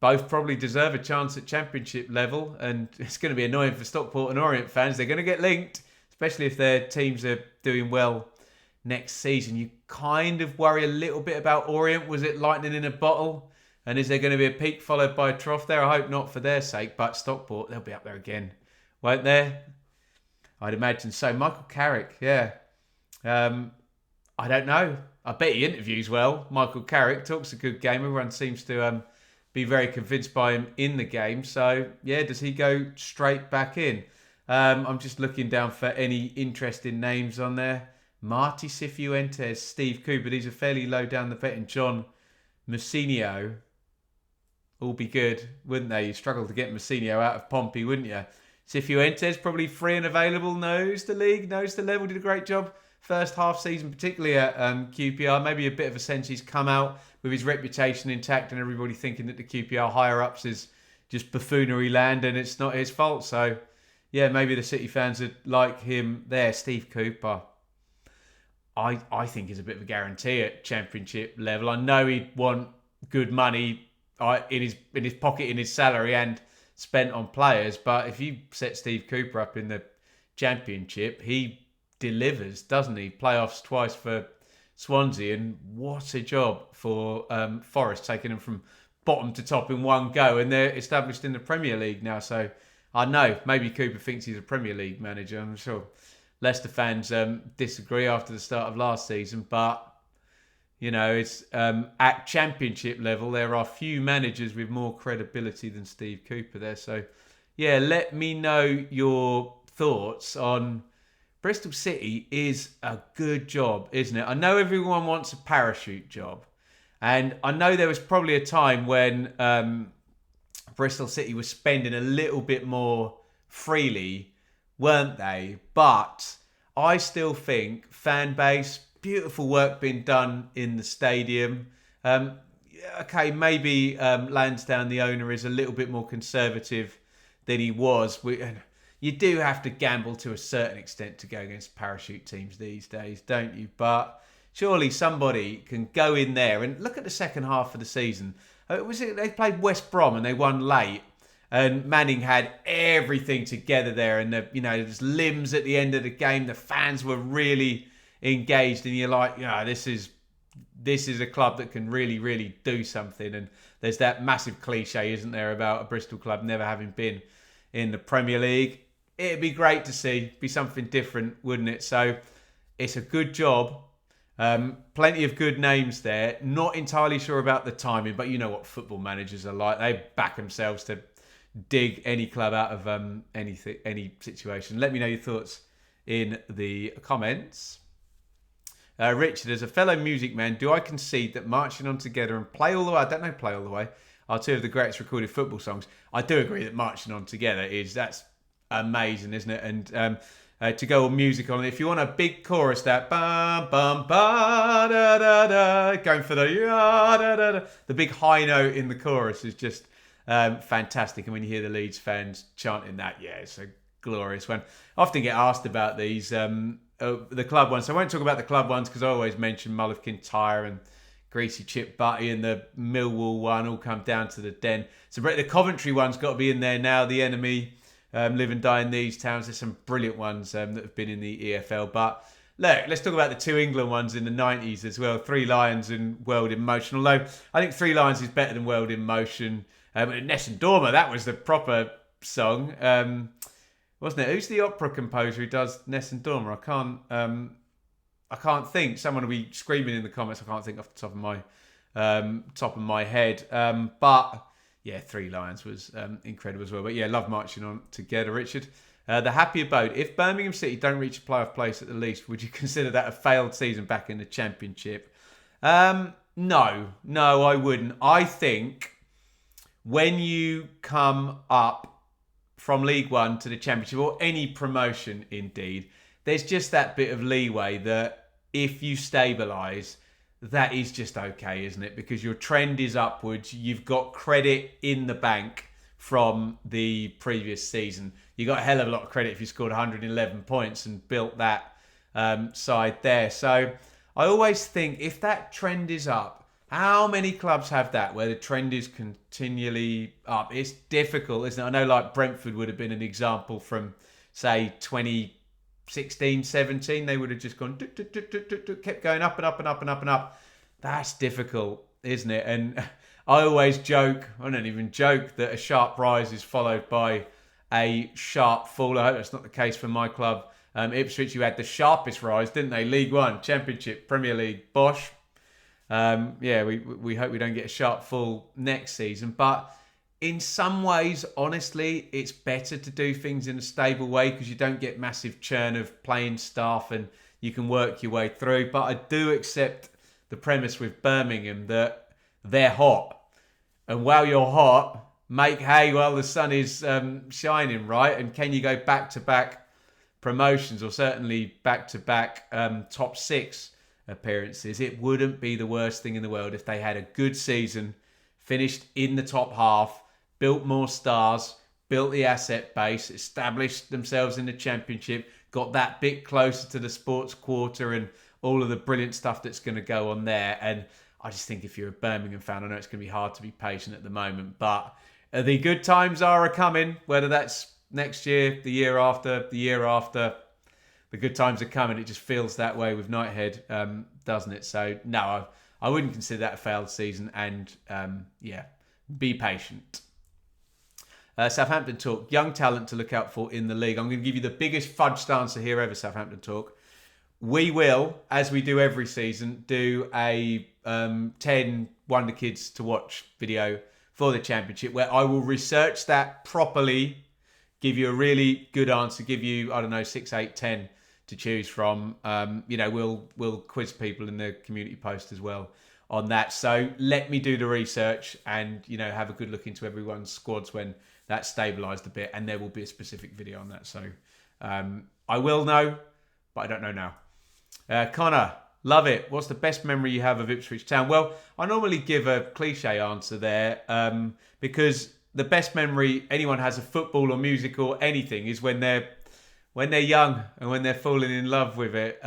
both probably deserve a chance at Championship level. And it's going to be annoying for Stockport and Orient fans. They're going to get linked, especially if their teams are doing well next season. You kind of worry a little bit about Orient. Was it lightning in a bottle? And is there going to be a peak followed by a trough there? I hope not for their sake, but Stockport, they'll be up there again, won't they? I'd imagine so. Michael Carrick, yeah. I don't know. I bet he interviews well. Michael Carrick talks a good game. Everyone seems to be very convinced by him in the game. So, yeah, does he go straight back in? I'm just looking down for any interesting names on there. Marty Cifuentes, Steve Cooper. These are fairly low down the betting. John Messinio. All be good, wouldn't they? You struggle to get Messinio out of Pompey, wouldn't you? Cifuentes, probably free and available, knows the league, knows the level, did a great job first half season, particularly at QPR. Maybe a bit of a sense he's come out with his reputation intact and everybody thinking that the QPR higher-ups is just buffoonery land and it's not his fault. So, yeah, maybe the City fans would like him there. Steve Cooper, I think is a bit of a guarantee at Championship level. I know he'd want good money in his pocket, in his salary, and spent on players. But if you set Steve Cooper up in the Championship, he delivers, doesn't he? Playoffs twice for Swansea, and what a job for Forest, taking them from bottom to top in one go, and they're established in the Premier League now. So I know maybe Cooper thinks he's a Premier League manager. I'm sure Leicester fans disagree after the start of last season, but it's at Championship level, there are few managers with more credibility than Steve Cooper there. So, yeah, let me know your thoughts on Bristol City. Is a good job, isn't it? I know everyone wants a parachute job. And I know there was probably a time when Bristol City was spending a little bit more freely, weren't they? But I still think fan base, beautiful work being done in the stadium. Okay, maybe Lansdowne, the owner, is a little bit more conservative than he was. You do have to gamble to a certain extent to go against parachute teams these days, don't you? But surely somebody can go in there and look at the second half of the season. They played West Brom and they won late. And Manning had everything together there, and there's limbs at the end of the game. The fans were really engaged, and you're like, this is a club that can really, really do something. And there's that massive cliche, isn't there, about a Bristol club never having been in the Premier League. It'd be great to see, be something different, wouldn't it? So it's a good job. Plenty of good names there. Not entirely sure about the timing, but you know what football managers are like. They back themselves to dig any club out of any situation. Let me know your thoughts in the comments. Richard, as a fellow music man, do I concede that Marching On Together and Play All The Way, I don't know Play All The Way, are two of the greatest recorded football songs? I do agree that Marching On Together that's amazing, isn't it? And to go on music on it, if you want a big chorus, that bum bum ba da da da, going for the ya da da da, the big high note in the chorus is just fantastic. And when you hear the Leeds fans chanting that, yeah, it's a glorious one. I often get asked about these, the club ones. So I won't talk about the club ones because I always mention Mull of Kintyre and Greasy Chip Butty, and the Millwall one all come down to the Den. So the Coventry one's got to be in there now. The Enemy, Live and Die in These Towns. There's some brilliant ones that have been in the EFL. But look, let's talk about the two England ones in the 90s as well. Three Lions and World in Motion. Although I think Three Lions is better than World in Motion. Nessun Dorma, that was the proper song. Wasn't it? Who's the opera composer who does Nessun Dorma? I can't think. Someone will be screaming in the comments. I can't think off the top of my head. But yeah, Three Lions was incredible as well. But yeah, love Marching On Together, Richard. The Happy Abode. If Birmingham City don't reach a playoff place at the least, would you consider that a failed season back in the Championship? No, I wouldn't. I think when you come up from League One to the Championship, or any promotion indeed, there's just that bit of leeway that if you stabilise, that is just okay, isn't it? Because your trend is upwards. You've got credit in the bank from the previous season. You got a hell of a lot of credit if you scored 111 points and built that side there. So I always think if that trend is up, how many clubs have that where the trend is continually up? It's difficult, isn't it? I know like Brentford would have been an example from, say, 2016, 17. They would have just gone, kept going up and up and up and up and up. That's difficult, isn't it? And I always joke, I don't even joke, that a sharp rise is followed by a sharp fall. I hope that's not the case for my club. Ipswich, you had the sharpest rise, didn't they? League One, Championship, Premier League, bosh. We hope we don't get a sharp fall next season. But in some ways, honestly, it's better to do things in a stable way because you don't get massive churn of playing staff and you can work your way through. But I do accept the premise with Birmingham that they're hot. And while you're hot, make hay while the sun is shining, right? And can you go back-to-back promotions, or certainly back-to-back top six appearances? It wouldn't be the worst thing in the world if they had a good season, finished in the top half, built more stars, built the asset base, established themselves in the Championship, got that bit closer to the sports quarter and all of the brilliant stuff that's going to go on there. And I just think if you're a Birmingham fan, I know it's going to be hard to be patient at the moment, but the good times are a-coming, whether that's next year, the year after, the good times are coming. It just feels that way with Knighthead, doesn't it? So, no, I wouldn't consider that a failed season. And, be patient. Southampton Talk. Young talent to look out for in the league. I'm going to give you the biggest fudged answer here ever, Southampton Talk. We will, as we do every season, do a 10 Wonder Kids to watch video for the Championship, where I will research that properly, give you a really good answer, give you, 6, 8, 10 to choose from. We'll quiz people in the community post as well on that. So let me do the research and, have a good look into everyone's squads when that's stabilised a bit, and there will be a specific video on that. So I will know, but I don't know now. Connor, love it. What's the best memory you have of Ipswich Town? Well, I normally give a cliche answer there because the best memory anyone has of football or music or anything is when they're young and when they're falling in love with it,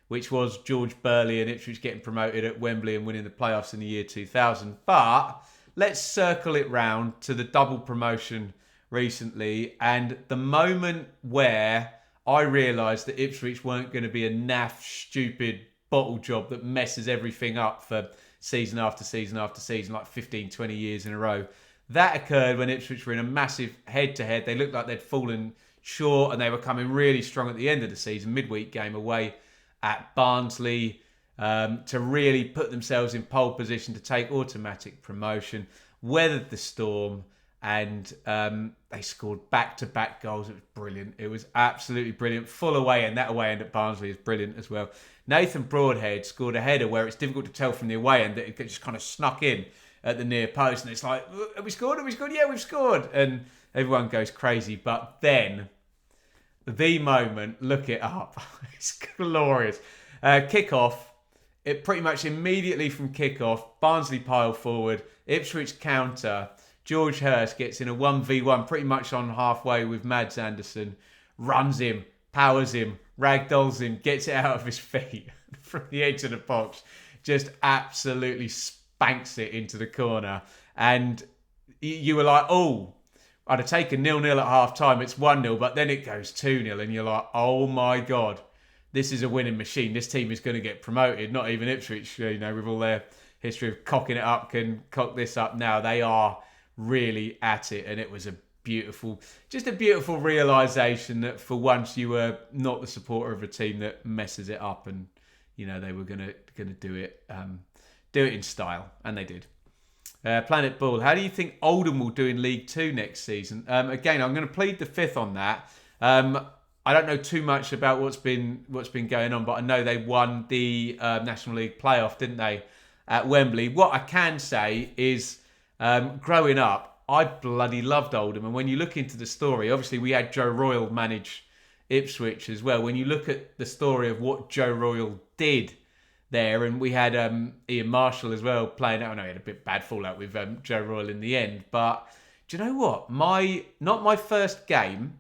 which was George Burley and Ipswich getting promoted at Wembley and winning the playoffs in the year 2000. But let's circle it round to the double promotion recently and the moment where I realised that Ipswich weren't going to be a naff, stupid bottle job that messes everything up for season after season after season, like 15, 20 years in a row. That occurred when Ipswich were in a massive head-to-head. They looked like they'd fallen short and they were coming really strong at the end of the season, midweek game away at Barnsley, to really put themselves in pole position to take automatic promotion, weathered the storm, and they scored back-to-back goals. It was brilliant. It was absolutely brilliant. Full away, and that away end at Barnsley is brilliant as well. Nathan Broadhead scored a header where it's difficult to tell from the away end that it just kind of snuck in at the near post, and it's like, have we scored? Have we scored? Yeah, we've scored. And everyone goes crazy. But then, the moment, look it up. It's glorious. Kick-off. It pretty much immediately from kick-off, Barnsley pile forward, Ipswich counter, George Hurst gets in a 1v1 pretty much on halfway with Mads Anderson, runs him, powers him, ragdolls him, gets it out of his feet from the edge of the box, just absolutely spanks it into the corner. And you were like, oh, I'd have taken 0-0 at half-time, it's 1-0, but then it goes 2-0 and you're like, oh my God. This is a winning machine. This team is going to get promoted. Not even Ipswich, with all their history of cocking it up, can cock this up now. They are really at it. And it was a beautiful realisation that for once you were not the supporter of a team that messes it up. And, they were going to do it in style. And they did. Planet Bull, how do you think Oldham will do in League 2 next season? Again, I'm going to plead the fifth on that. I don't know too much about what's been going on, but I know they won the National League playoff, didn't they, at Wembley. What I can say is, growing up, I bloody loved Oldham. And when you look into the story, obviously we had Joe Royle manage Ipswich as well. When you look at the story of what Joe Royle did there, and we had Ian Marshall as well playing out. I know he had a bit bad fallout with Joe Royle in the end, but do you know what? Not my first game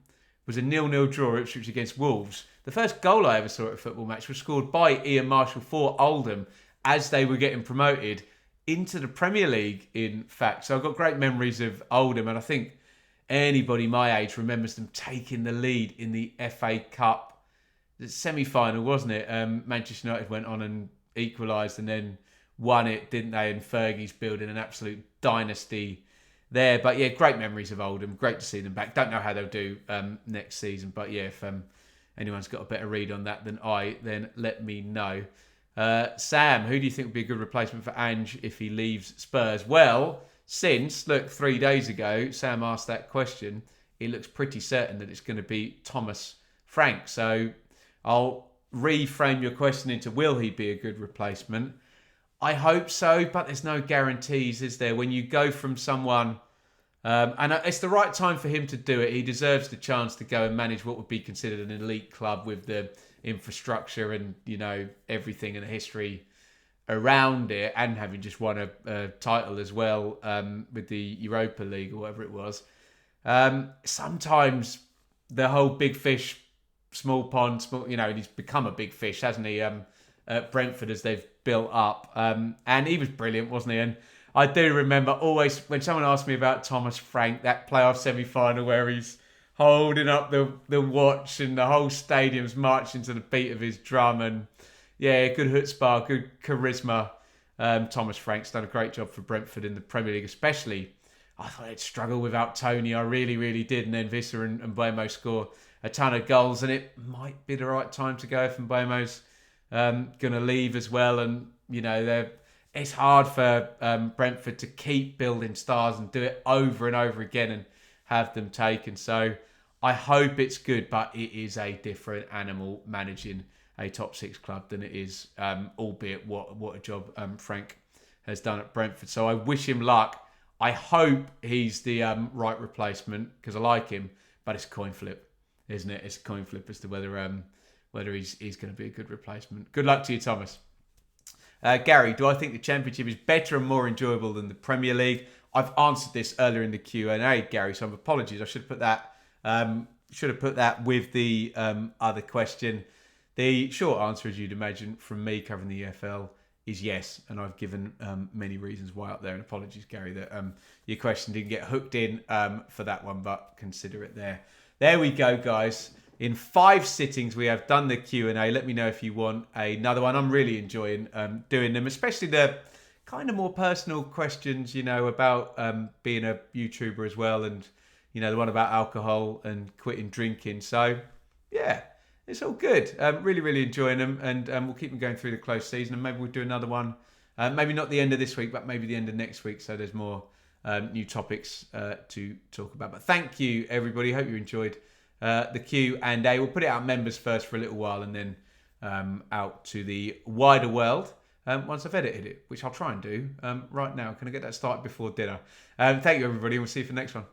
was a 0-0 draw, Ipswich against Wolves. The first goal I ever saw at a football match was scored by Ian Marshall for Oldham as they were getting promoted into the Premier League, in fact. So I've got great memories of Oldham, and I think anybody my age remembers them taking the lead in the FA Cup. The semi-final, wasn't it? Manchester United went on and equalised and then won it, didn't they? And Fergie's building an absolute dynasty there. But yeah, great memories of Oldham. Great to see them back. Don't know how they'll do next season, but yeah, if anyone's got a better read on that than I, then let me know. Sam, who do you think would be a good replacement for Ange if he leaves Spurs? Well, since 3 days ago Sam asked that question, it looks pretty certain that it's going to be Thomas Frank. So I'll reframe your question into, will he be a good replacement? I hope so, but there's no guarantees, is there? When you go from someone, and it's the right time for him to do it. He deserves the chance to go and manage what would be considered an elite club with the infrastructure and, everything and the history around it, and having just won a title as well with the Europa League or whatever it was. Sometimes the whole big fish, small pond, and he's become a big fish, hasn't he? At Brentford as they've built up. And he was brilliant, wasn't he? And I do remember always when someone asked me about Thomas Frank, that playoff semi-final where he's holding up the watch and the whole stadium's marching to the beat of his drum. And yeah, good chutzpah, good charisma. Thomas Frank's done a great job for Brentford in the Premier League, especially. I thought they'd struggle without Tony. I really, really did. And then Visser and Mbeumo score a ton of goals. And it might be the right time to go if Mbeumo's going to leave as well. And, it's hard for Brentford to keep building stars and do it over and over again and have them taken. So I hope it's good, but it is a different animal managing a top six club than it is, albeit what a job Frank has done at Brentford. So I wish him luck. I hope he's the right replacement because I like him, but it's a coin flip, isn't it? It's a coin flip as to whether he's going to be a good replacement. Good luck to you, Thomas. Gary, do I think the Championship is better and more enjoyable than the Premier League? I've answered this earlier in the Q&A, Gary, so apologies. I should have put that with the other question. The short answer, as you'd imagine, from me covering the EFL is yes, and I've given many reasons why up there. And apologies, Gary, that your question didn't get hooked in for that one, but consider it there. There we go, guys. In 5 sittings, we have done the Q&A. Let me know if you want another one. I'm really enjoying doing them, especially the kind of more personal questions, about being a YouTuber as well, and, the one about alcohol and quitting drinking. So, yeah, it's all good. Really, really enjoying them, and we'll keep them going through the close season, and maybe we'll do another one. Maybe not the end of this week, but maybe the end of next week, so there's more new topics to talk about. But thank you, everybody. Hope you enjoyed the Q&A. We'll put it out members first for a little while and then out to the wider world once I've edited it, which I'll try and do right now. Can I get that started before dinner? Thank you, everybody. We'll see you for the next one.